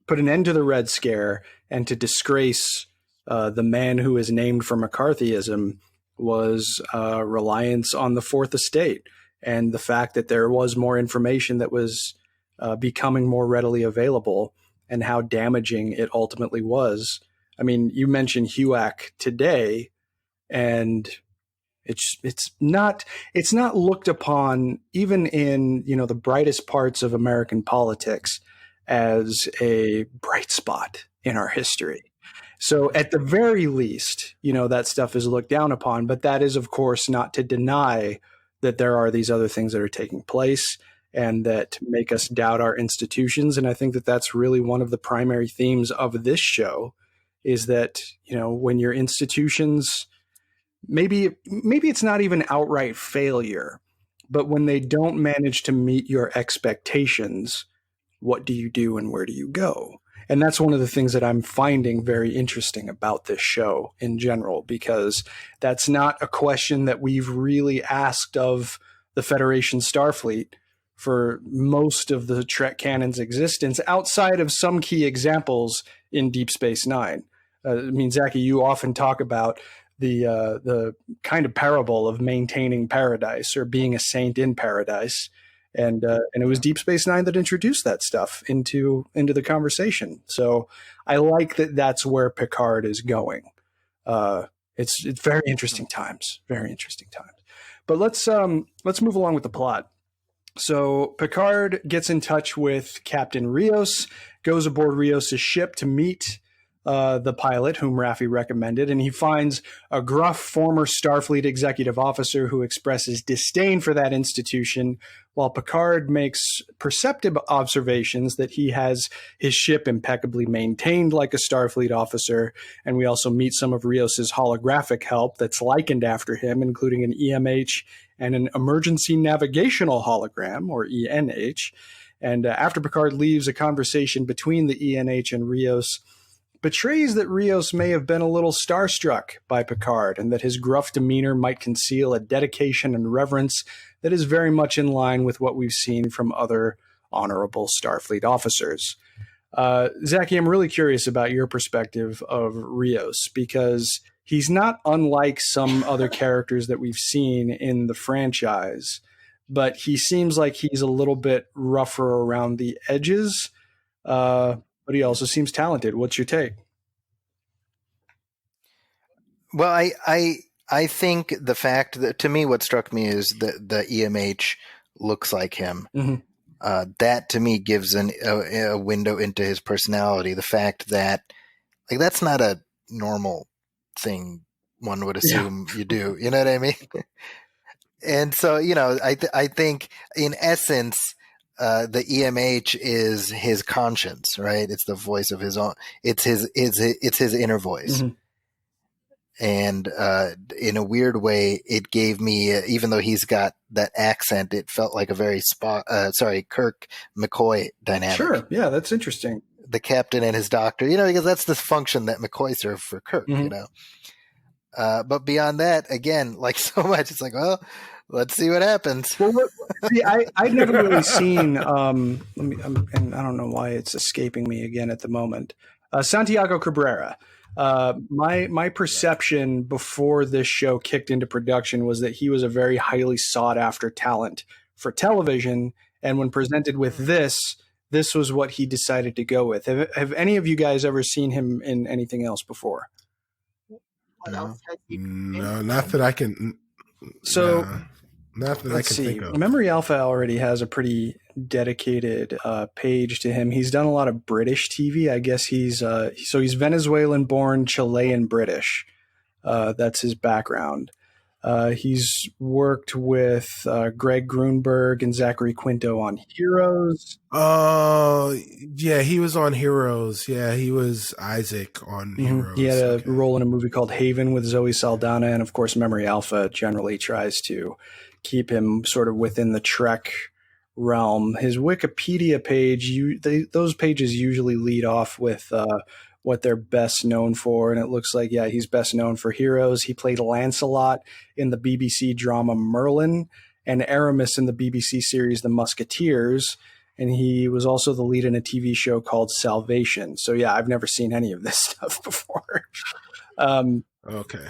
to the Red Scare and to disgrace the man who is named for McCarthyism was reliance on the Fourth Estate and the fact that there was more information that was becoming more readily available, and how damaging it ultimately was. I mean, you mentioned HUAC today, and it's not looked upon, even in the brightest parts of American politics, as a bright spot in our history. So at the very least, that stuff is looked down upon, but that is, of course, not to deny that there are these other things that are taking place and that make us doubt our institutions. And I think that that's really one of the primary themes of this show, is that, when your institutions, maybe it's not even outright failure, but when they don't manage to meet your expectations, what do you do and where do you go? And that's one of the things that I'm finding very interesting about this show in general, because that's not a question that we've really asked of the Federation Starfleet for most of the Trek canon's existence, outside of some key examples in Deep Space Nine. Zaki, you often talk about the kind of parable of maintaining paradise, or being a saint in paradise. And it was Deep Space Nine that introduced that stuff into the conversation. So I like that that's where Picard is going. It's very interesting times, very interesting times. But let's move along with the plot. So Picard gets in touch with Captain Rios, goes aboard Rios' ship to meet the pilot whom Raffi recommended, and he finds a gruff former Starfleet executive officer who expresses disdain for that institution, while Picard makes perceptive observations that he has his ship impeccably maintained like a Starfleet officer. And we also meet some of Rios' holographic help that's likened after him, including an EMH and an emergency navigational hologram, or ENH. And after Picard leaves, a conversation between the ENH and Rios betrays that Rios may have been a little starstruck by Picard, and that his gruff demeanor might conceal a dedication and reverence that is very much in line with what we've seen from other honorable Starfleet officers. Zaki, I'm really curious about your perspective of Rios, because he's not unlike some other characters that we've seen in the franchise, but he seems like he's a little bit rougher around the edges, but he also seems talented. What's your take? Well, I think the fact that, to me, what struck me is that the EMH looks like him. Mm-hmm. that to me gives a window into his personality. The fact that like that's not a normal thing one would assume you do. You know what I mean? And so, I think in essence, the EMH is his conscience, right? It's the voice of his own. It's his inner voice. Mm-hmm. And in a weird way, it gave me, even though he's got that accent, it felt like a very Kirk McCoy dynamic. Sure, yeah, that's interesting. The captain and his doctor, because that's the function that McCoy served for Kirk, mm-hmm. But beyond that, again, like so much, it's like, well, let's see what happens. Well, see, I'd never really seen. And I don't know why it's escaping me again at the moment. Santiago Cabrera. My perception before this show kicked into production was that he was a very highly sought after talent for television, and when presented with this was what he decided to go with. Have any of you guys ever seen him in anything else before? No, not that I can. So. Not that Let's I can see. think of. Memory Alpha already has a pretty dedicated page to him. He's done a lot of British TV. I guess he's Venezuelan-born, Chilean British. That's his background. He's worked with Greg Grunberg and Zachary Quinto on Heroes. Oh, yeah, he was on Heroes. Yeah, he was Isaac on Heroes. He had a role in a movie called Haven with Zoe Saldana, and of course, Memory Alpha generally tries to keep him sort of within the Trek realm. His Wikipedia page, those pages usually lead off with what they're best known for, and it looks like, he's best known for Heroes. He played Lancelot in the BBC drama Merlin and Aramis in the BBC series The Musketeers, and he was also the lead in a TV show called Salvation. So I've never seen any of this stuff before. Okay.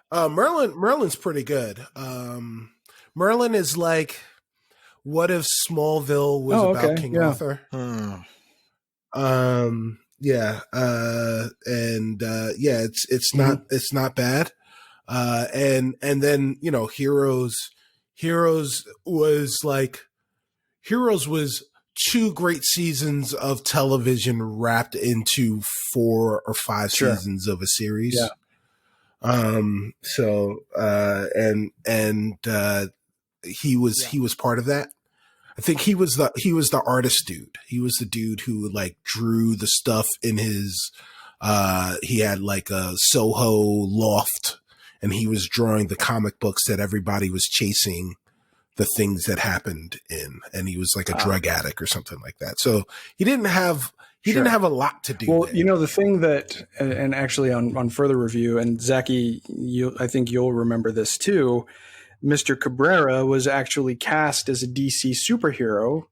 Merlin's pretty good. Merlin is like, what if Smallville was about King Arthur? It's not bad. And then, Heroes was 2 great seasons of television wrapped into 4 or 5 seasons of a series. Yeah. He was part of that. I think he was the artist dude. He was the dude who like drew the stuff in his, he had like a Soho loft, and he was drawing the comic books that everybody was chasing the things that happened in, and he was like a drug addict or something like that. So he didn't have a lot to do. Well, there. The thing that, and actually on further review, and Zaki, I think you'll remember this too, Mr. Cabrera was actually cast as a DC superhero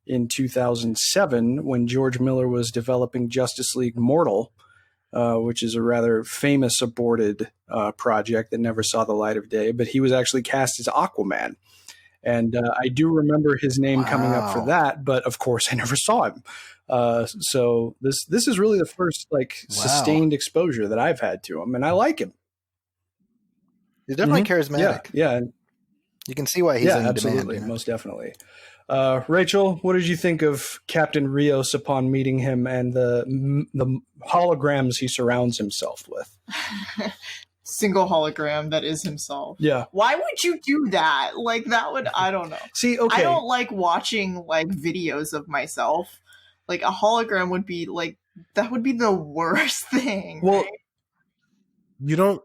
in 2007 when George Miller was developing Justice League Mortal, which is a rather famous aborted project that never saw the light of day. But he was actually cast as Aquaman. And I do remember his name coming up for that, but of course I never saw him. So this is really the first sustained exposure that I've had to him, and I like him. He's definitely charismatic. Yeah. You can see why he's in absolutely, demand. Most definitely. Rachel, what did you think of Captain Rios upon meeting him and the holograms he surrounds himself with? Single hologram that is himself. Yeah. Why would you do that? I don't know. See, okay. I don't like watching videos of myself. A hologram would be that would be the worst thing. Well, right? You don't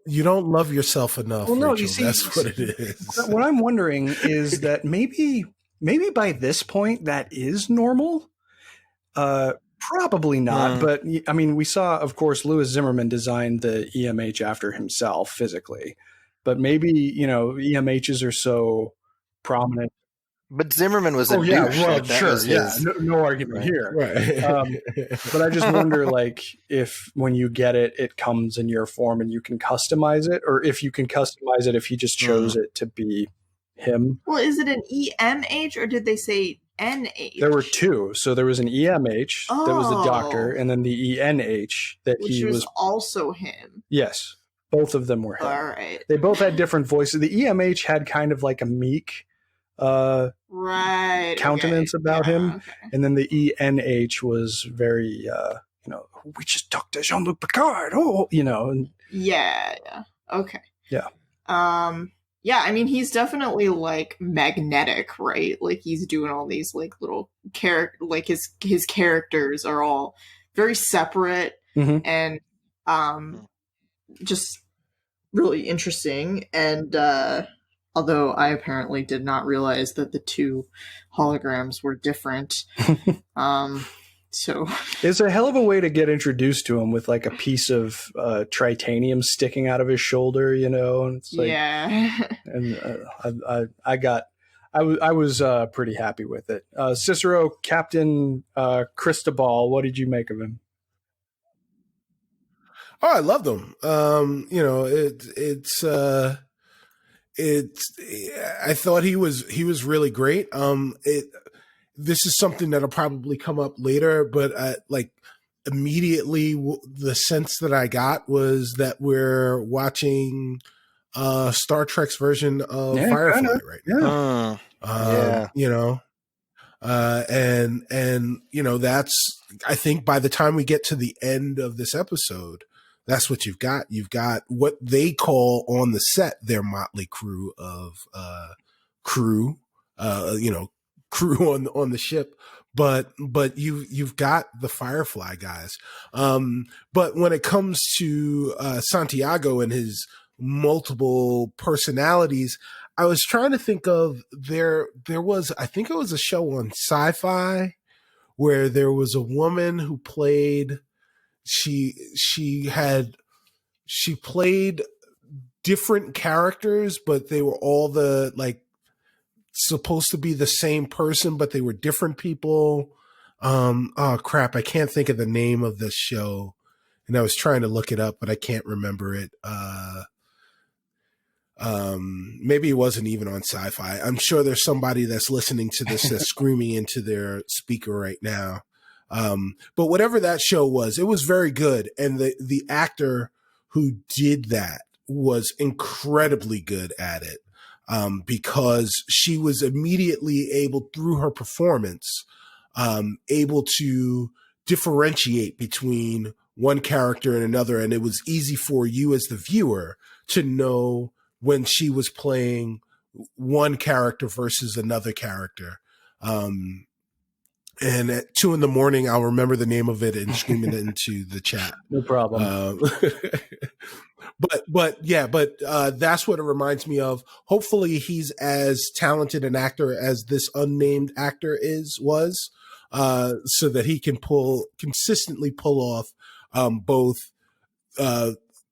love yourself enough. Well, no, Rachel. you see, that's what it is. What I'm wondering is that maybe by this point that is normal. Probably not, but I mean, we saw, of course, Louis Zimmerman designed the EMH after himself physically, but maybe EMHs are so prominent. But Zimmerman was a douche. Well, sure, no argument here. Right. But I just wonder, if when you get it, it comes in your form and you can customize it, or if you can customize it if you just chose it to be him. Well, is it an EMH or did they say NH? There were 2. So there was an EMH that was the doctor, and then the ENH that which was also him. Yes, both of them were him. All right. They both had different voices. The EMH had kind of like a meek right countenance about him. Okay. And then the ENH was very, we just talked to Jean-Luc Picard. And Yeah. Okay. Yeah. Yeah, I mean, he's definitely like magnetic, right? Like he's doing all these like little like his characters are all very separate and just really interesting. And although I apparently did not realize that the two holograms were different. So it's a hell of a way to get introduced to him with like a piece of tritanium sticking out of his shoulder, and it's like, yeah. And I was pretty happy with it. Cicero, Captain Cristobal, what did you make of him? Oh, I loved him. I thought he was really great. This is something that'll probably come up later, but like immediately the sense that I got was that we're watching Star Trek's version of Firefly right now. That's, I think by the time we get to the end of this episode, that's what you've got. You've got what they call on the set their motley crew of crew on the ship, but you've got the Firefly guys. But when it comes to Santiago and his multiple personalities, I was trying to think of there was, I think it was a show on Sci-Fi where there was a woman who played, she played different characters, but they were all the like supposed to be the same person, but they were different people. Oh crap, I can't think of the name of this show, and I was trying to look it up, but I can't remember it. Maybe it wasn't even on Sci-Fi. I'm sure there's somebody that's listening to this that's screaming into their speaker right now. But whatever that show was, it was very good, and the actor who did that was incredibly good at it. Because she was immediately able, through her performance, able to differentiate between one character and another. And it was easy for you as the viewer to know when she was playing one character versus another character. And at 2 a.m, I'll remember the name of it and scream it into the chat. No problem. But that's what it reminds me of. Hopefully he's as talented an actor as this unnamed actor was, so that he can consistently pull off both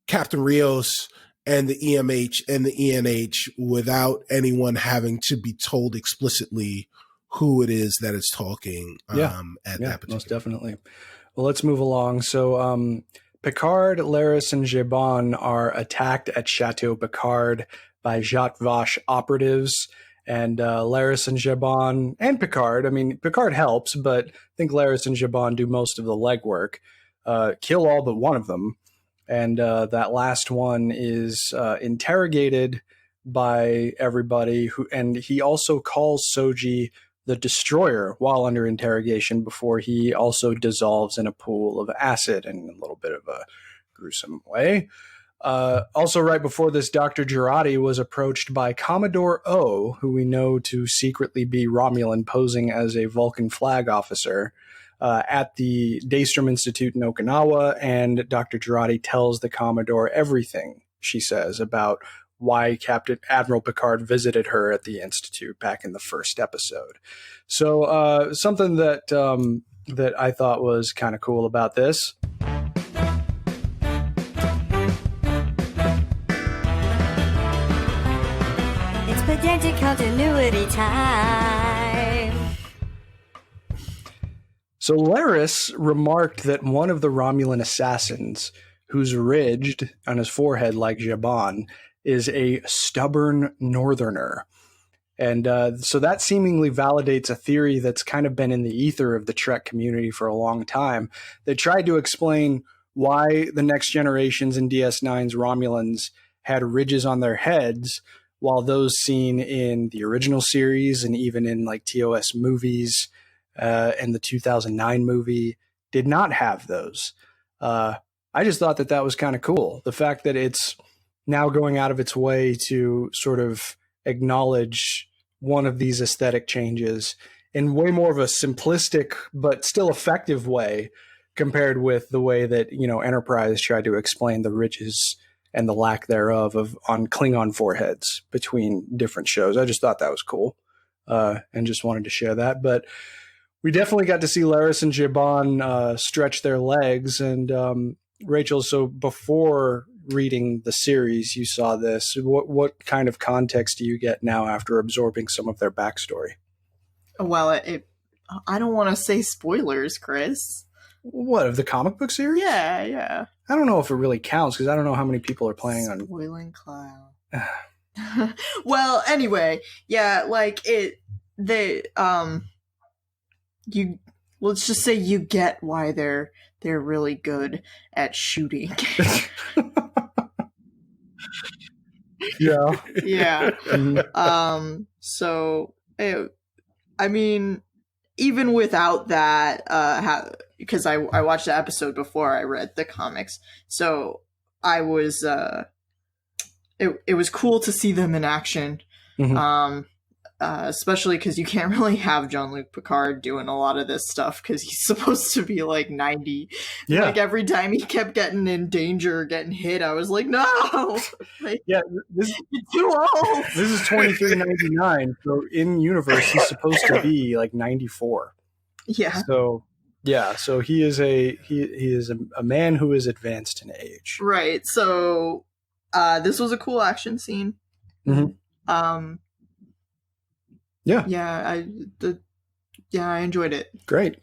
Captain Rios and the EMH and the ENH without anyone having to be told explicitly who it is that is talking at that particular. Most definitely. Well, let's move along. So Picard, Laris, and Jeban are attacked at Chateau Picard by Jacques Vache operatives. And Laris and Jeban and Picard, I mean, Picard helps, but I think Laris and Jeban do most of the legwork, kill all but one of them. And that last one is interrogated by everybody, and he also calls Soji the Destroyer while under interrogation before he also dissolves in a pool of acid in a little bit of a gruesome way. Also, right before this, Dr. Jurati was approached by Commodore O, who we know to secretly be Romulan posing as a Vulcan flag officer, at the Daystrom Institute in Okinawa, and Dr. Jurati tells the Commodore everything she says about why Admiral Picard visited her at the Institute back in the first episode. So something that that I thought was kind of cool about this. It's pedantic continuity time. So Laris remarked that one of the Romulan assassins, who's ridged on his forehead like Jeban, is a stubborn northerner. And so that seemingly validates a theory that's kind of been in the ether of the Trek community for a long time. They tried to explain why the Next Generations and DS9's Romulans had ridges on their heads while those seen in the original series and even in like TOS movies and the 2009 movie did not have those. I just thought that was kind of cool. The fact that it's now going out of its way to sort of acknowledge one of these aesthetic changes in way more of a simplistic but still effective way compared with the way that, Enterprise tried to explain the riches and the lack thereof on Klingon foreheads between different shows. I just thought that was cool and just wanted to share that. But we definitely got to see Laris and Jabon stretch their legs. And Rachel, so before reading the series, you saw this. What kind of context do you get now after absorbing some of their backstory? Well, I don't want to say spoilers, Chris. What, of the comic book series? Yeah. I don't know if it really counts because I don't know how many people are planning on spoiling Clow. Well, anyway, yeah, like let's just say you get why they're really good at shooting. Yeah. Yeah. So I mean, even without that, because I watched the episode before I read the comics, so I was it was cool to see them in action. Mm-hmm. Especially because you can't really have Jean-Luc Picard doing a lot of this stuff because he's supposed to be like 90. Yeah. Like every time he kept getting in danger or getting hit, I was like, no! Like, yeah, you're too old! This is 2399, so in universe he's supposed to be like 94. Yeah. So yeah, so he is a man who is advanced in age. Right. So this was a cool action scene. Mm-hmm. Yeah, I enjoyed it. Great.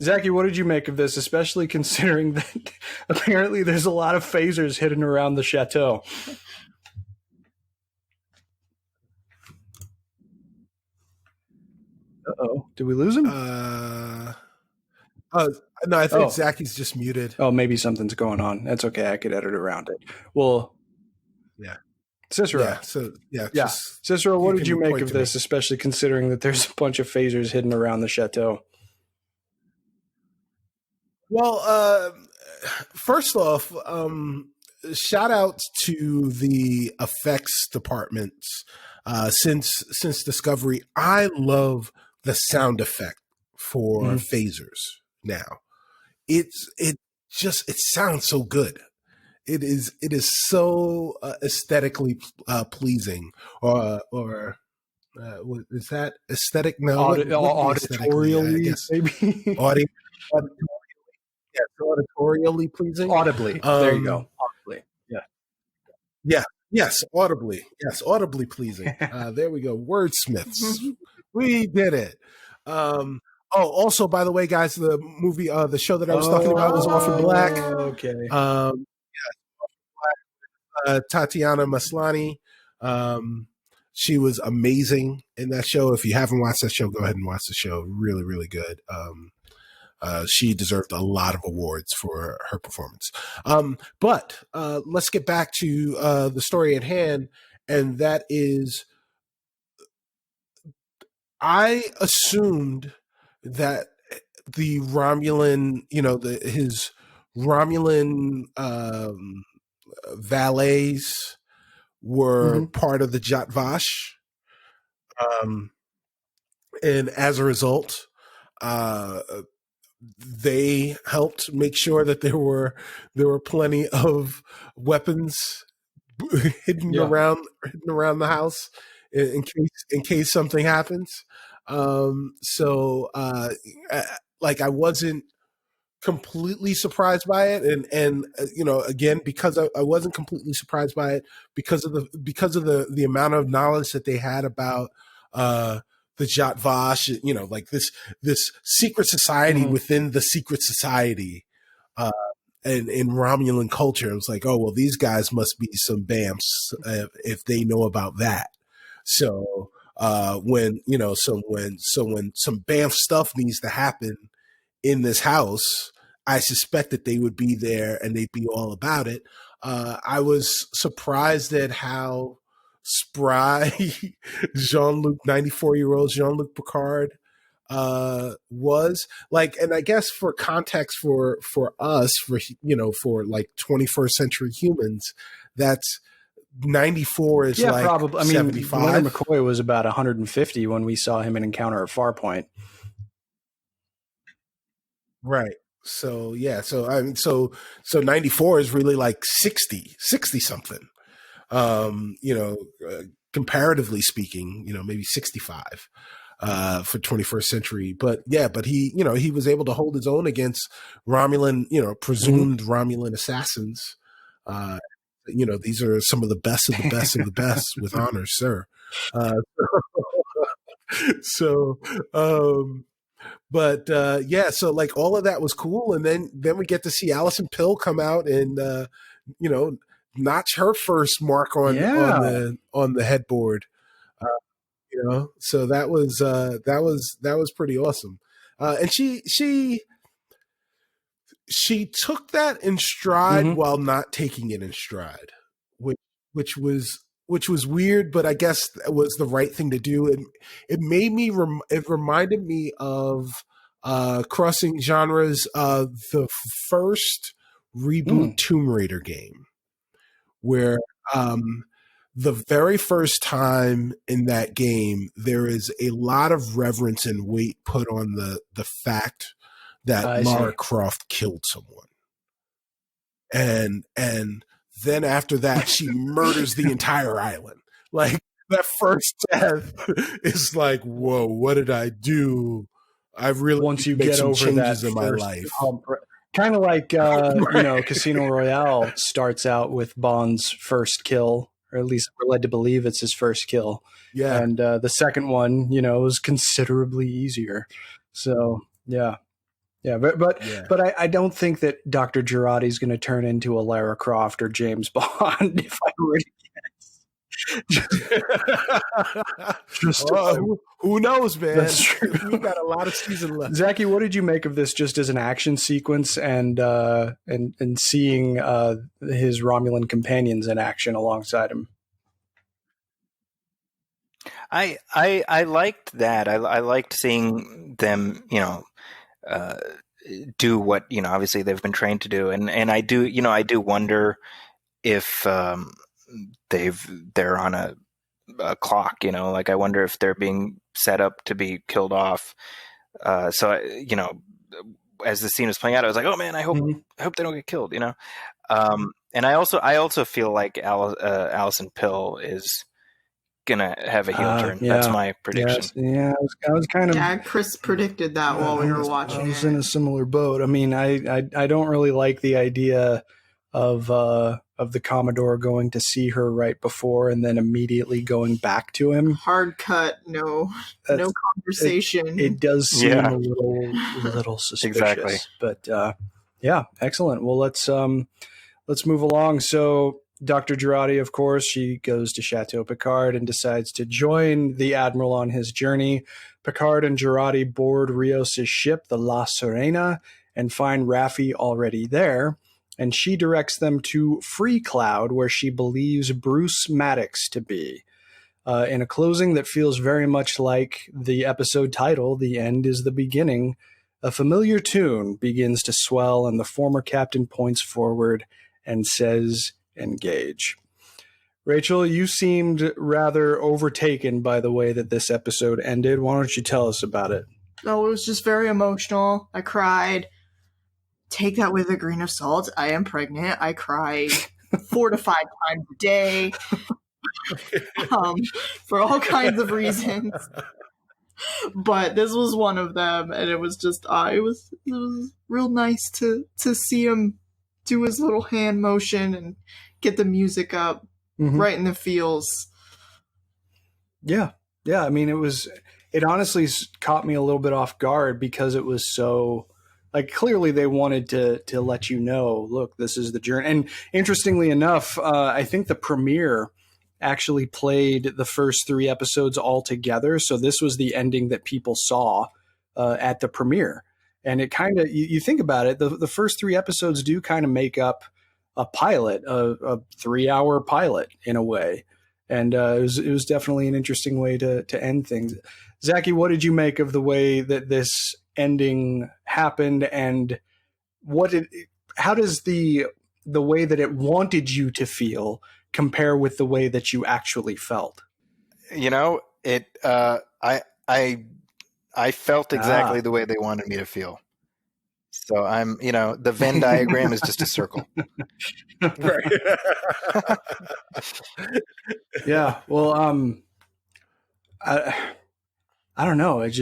Zaki, what did you make of this, especially considering that apparently there's a lot of phasers hidden around the chateau? Uh-oh. Did we lose him? No, I think Zaki's just muted. Oh, maybe something's going on. That's okay. I could edit around it. Well, yeah. Cicero. Yeah. Cicero, what did you make of this, especially considering that there's a bunch of phasers hidden around the chateau? Well, first off, shout outs to the effects departments. Since Discovery, I love the sound effect for phasers now. It sounds so good. It is so aesthetically pleasing, or what is that aesthetic? No, auditorially, maybe. Auditorially pleasing. Audibly. There you go. Audibly. Yeah. Yes, audibly. Yes, audibly pleasing. There we go. Wordsmiths. We did it. Also, by the way, guys, the movie, the show that I was talking about was Orphan Black. Okay. Tatiana Maslany. She was amazing in that show. If you haven't watched that show, go ahead and watch the show. Really, really good. She deserved a lot of awards for her performance. But let's get back to the story at hand, and that is, I assumed that the Romulan, his Romulan valets were part of the Jat Vash, and as a result, they helped make sure that there were plenty of weapons hidden around the house in case something happens. I wasn't completely surprised by it, and again, because I wasn't completely surprised by it because of the amount of knowledge that they had about the Jat Vash, like this secret society within the secret society, and in Romulan culture. It was like, oh well, these guys must be some BAMFs if they know about that. So when some BAMF stuff needs to happen in this house, I suspect that they would be there and they'd be all about it. I was surprised at how spry Jean-Luc, 94-year-old Jean-Luc Picard was like. And I guess for context for us, for like 21st century humans, that's 94 is like probably. I mean, 75. Leonard McCoy was about 150 when we saw him in Encounter at Farpoint. Right. So yeah. So I mean, so 94 is really like 60 something. Comparatively speaking, maybe 65 for 21st century. But yeah, but he was able to hold his own against Romulan, presumed Romulan assassins. These are some of the best of the best of the best with honors, sir. But so like all of that was cool. And then we get to see Alison Pill come out and, notch her first mark on the headboard. So that was pretty awesome. And she took that in stride while not taking it in stride, which was weird, but I guess it was the right thing to do. It made me, it reminded me of crossing genres, the first reboot Tomb Raider game, where the very first time in that game, there is a lot of reverence and weight put on the fact that Lara Croft killed someone. And then after that, she murders the entire island. Like, that first death is like, whoa, what did I do? I've really once you made get some over changes that in my life. Kind of like, Casino Royale starts out with Bond's first kill, or at least we're led to believe it's his first kill. Yeah. And the second one, was considerably easier. So, yeah. Yeah, but I don't think that Dr. Girardi is going to turn into a Lara Croft or James Bond, if I were to guess. Who knows, man? That's true. We got a lot of season left. Zaki, what did you make of this just as an action sequence and seeing his Romulan companions in action alongside him? I liked that. I liked seeing them, do what, obviously they've been trained to do. And I do, I do wonder if they're on a clock, like I wonder if they're being set up to be killed off. So, as the scene was playing out, I was like, oh man, I hope they don't get killed, and I also feel like Alison Pill is gonna have a heel turn. That's my prediction. Yeah, I was kind of. Yeah, Chris predicted that while we were watching. I was in a similar boat. I mean, I don't really like the idea of the Commodore going to see her right before and then immediately going back to him. Hard cut, no conversation. It does seem a little suspicious. Exactly. But excellent. Well, let's move along. So Dr. Girardi, of course, she goes to Chateau Picard and decides to join the Admiral on his journey. Picard and Girardi board Rios' ship, the La Serena, and find Raffi already there. And she directs them to Free Cloud, where she believes Bruce Maddox to be. In a closing that feels very much like the episode title, The End is the Beginning, a familiar tune begins to swell and the former captain points forward and says, engage. Rachel, you seemed rather overtaken by the way that this episode ended. Why don't you tell us about it? Oh, it was just very emotional. I cried. Take that with a grain of salt. I am pregnant. I cry 4 to 5 times a day for all kinds of reasons. But this was one of them, and it was just it was real nice to see him do his little hand motion and get the music up right in the feels. Yeah. I mean, it honestly caught me a little bit off guard because it was so. Like, clearly they wanted to let you know, look, this is the journey. And interestingly enough, I think the premiere actually played the first 3 episodes all together. So this was the ending that people saw at the premiere. And it kind of, you think about it, the first 3 episodes do kind of make up a pilot, a 3-hour pilot in a way. And it was definitely an interesting way to end things. Zaki, what did you make of the way that this ending happened, and how does the way that it wanted you to feel compare with the way that you actually felt? I felt exactly the way they wanted me to feel. So I'm, the Venn diagram is just a circle. Right. Yeah. Well, I don't know. It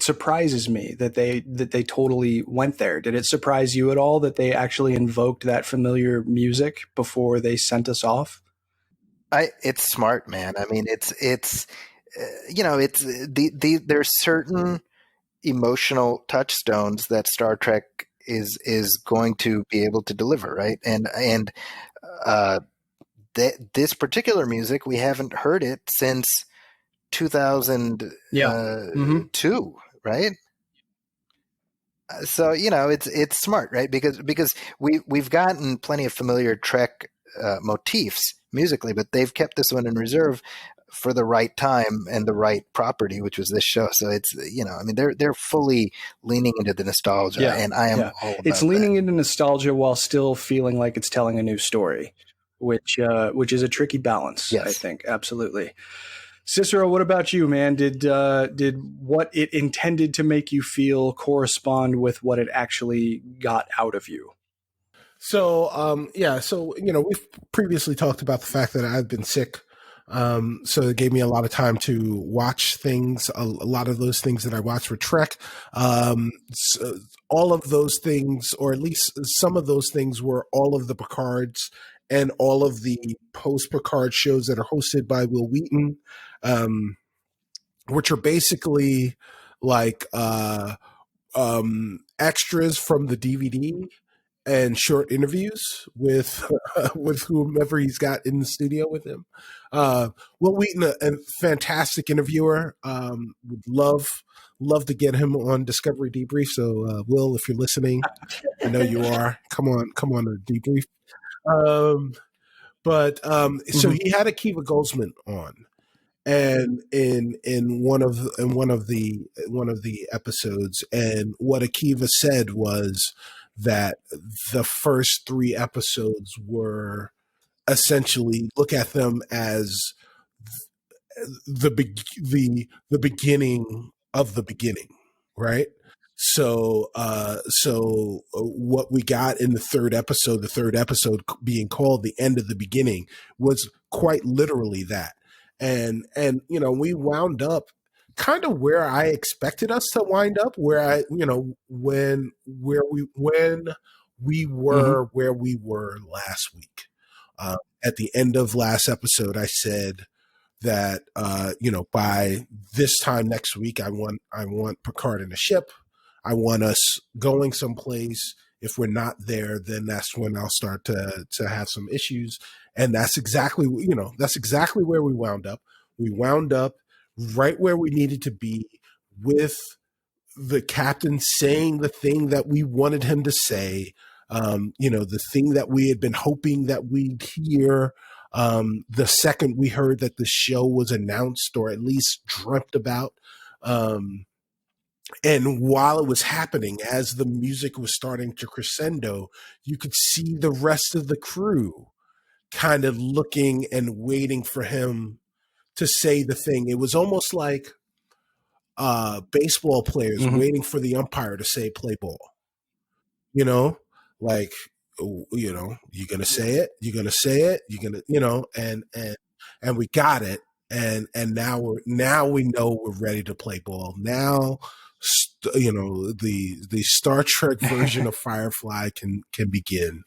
surprises me that they totally went there. Did it surprise you at all that they actually invoked that familiar music before they sent us off? It's smart, man. I mean, there's certain emotional touchstones that Star Trek is going to be able to deliver, right? And this particular music, we haven't heard it since 2002, right? So it's smart, right? Because we've gotten plenty of familiar Trek motifs musically, but they've kept this one in reserve for the right time and the right property, which was this show. So it's they're fully leaning into the nostalgia, and I am all about it's leaning into nostalgia while still feeling like it's telling a new story, which is a tricky balance. Yes. I think absolutely. Cicero, what about you, man? Did what it intended to make you feel correspond with what it actually got out of you? So, we've previously talked about the fact that I've been sick. So it gave me a lot of time to watch things. A lot of those things that I watched were Trek. So all of those things, or at least some of those things, were all of the Picards and all of the post-Picard shows that are hosted by Will Wheaton, which are basically like extras from the DVD and short interviews with whomever he's got in the studio with him. Will Wheaton, a fantastic interviewer. Would love to get him on Discovery Debrief. So, Will, if you're listening, I know you are. Come on to Debrief. So he had Akiva Goldsman on, and in one of the episodes, and what Akiva said was that the first 3 episodes were essentially, look at them as the beginning of the beginning, right? So what we got in the third episode being called The End of the Beginning, was quite literally that. And we wound up kind of where I expected us to wind up, where when we were where we were last week. At the end of last episode, I said that by this time next week, I want Picard in a ship. I want us going someplace. If we're not there, then that's when I'll start to have some issues. And that's exactly where we wound up. We wound up right where we needed to be, with the captain saying the thing that we wanted him to say, the thing that we had been hoping that we'd hear the second we heard that the show was announced, or at least dreamt about. And while it was happening, as the music was starting to crescendo, you could see the rest of the crew kind of looking and waiting for him to say the thing. It was almost like baseball players waiting for the umpire to say play ball. Like, you're going to say it, you're going to say it, you're going to, and we got it. And now we know we're ready to play ball. Now, the Star Trek version of Firefly can begin.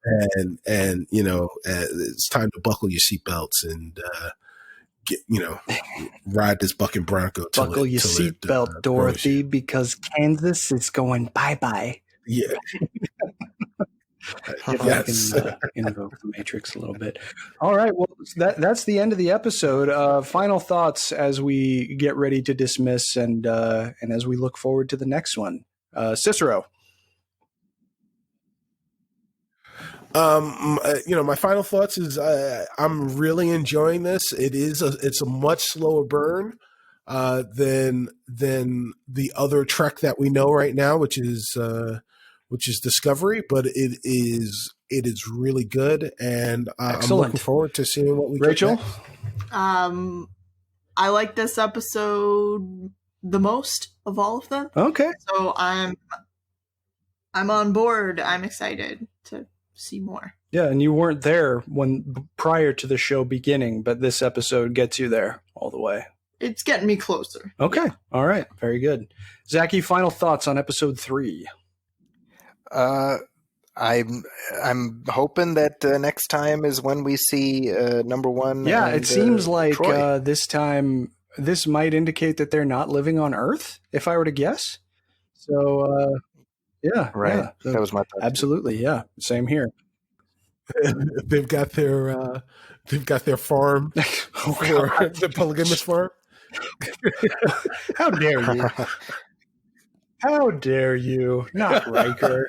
And it's time to buckle your seatbelts and ride this bucking Bronco. Buckle your seatbelt, Dorothy, because Kansas is going bye-bye. Yeah. If I can invoke the Matrix a little bit. All right. Well, that's the end of the episode. Final thoughts as we get ready to dismiss and as we look forward to the next one. Cicero. My final thoughts is I'm really enjoying this. It's a much slower burn than the other Trek that we know right now, which is Discovery, but it is really good, and I'm looking forward to seeing what we Rachel? get next. I like this episode the most of all of them. Okay. So I'm on board. I'm excited to see more. Yeah, and you weren't there prior to the show beginning, but this episode gets you there all the way. It's getting me closer. Okay. All right. Very good. Zaki, final thoughts on episode 3. I'm hoping that next time is when we see number 1. Yeah, and, it seems like Troy. this time this might indicate that they're not living on Earth, if I were to guess. So, yeah. Right. Yeah. That was my thought. Absolutely. Yeah. Same here. They've got their farm, for the polygamous farm. How dare you? How dare you? Not Riker.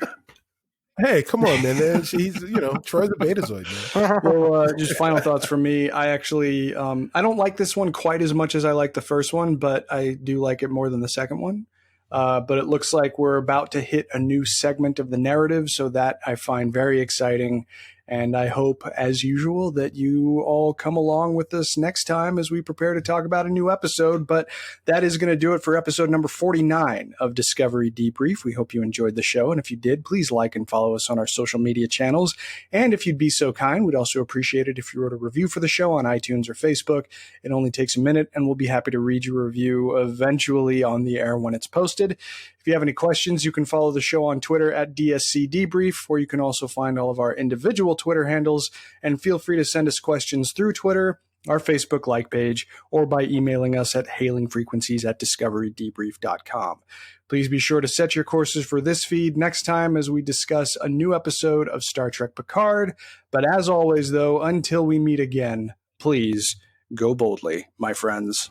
Hey, come on, man. He's Troy's a Betazoid, man. Well, just final thoughts from me. I actually I don't like this one quite as much as I like the first one, but I do like it more than the second one. But it looks like we're about to hit a new segment of the narrative, so that I find very exciting. And I hope, as usual, that you all come along with us next time as we prepare to talk about a new episode. But that is going to do it for episode number 49 of Discovery Debrief. We hope you enjoyed the show. And if you did, please like and follow us on our social media channels. And if you'd be so kind, we'd also appreciate it if you wrote a review for the show on iTunes or Facebook. It only takes a minute, and we'll be happy to read your review eventually on the air when it's posted. If you have any questions, you can follow the show on Twitter at DSC Debrief, or you can also find all of our individual Twitter handles, and feel free to send us questions through Twitter, our Facebook like page, or by emailing us at hailingfrequencies@discoverydebrief.com. Please be sure to set your courses for this feed next time as we discuss a new episode of Star Trek Picard. But as always, though, until we meet again, please go boldly, my friends.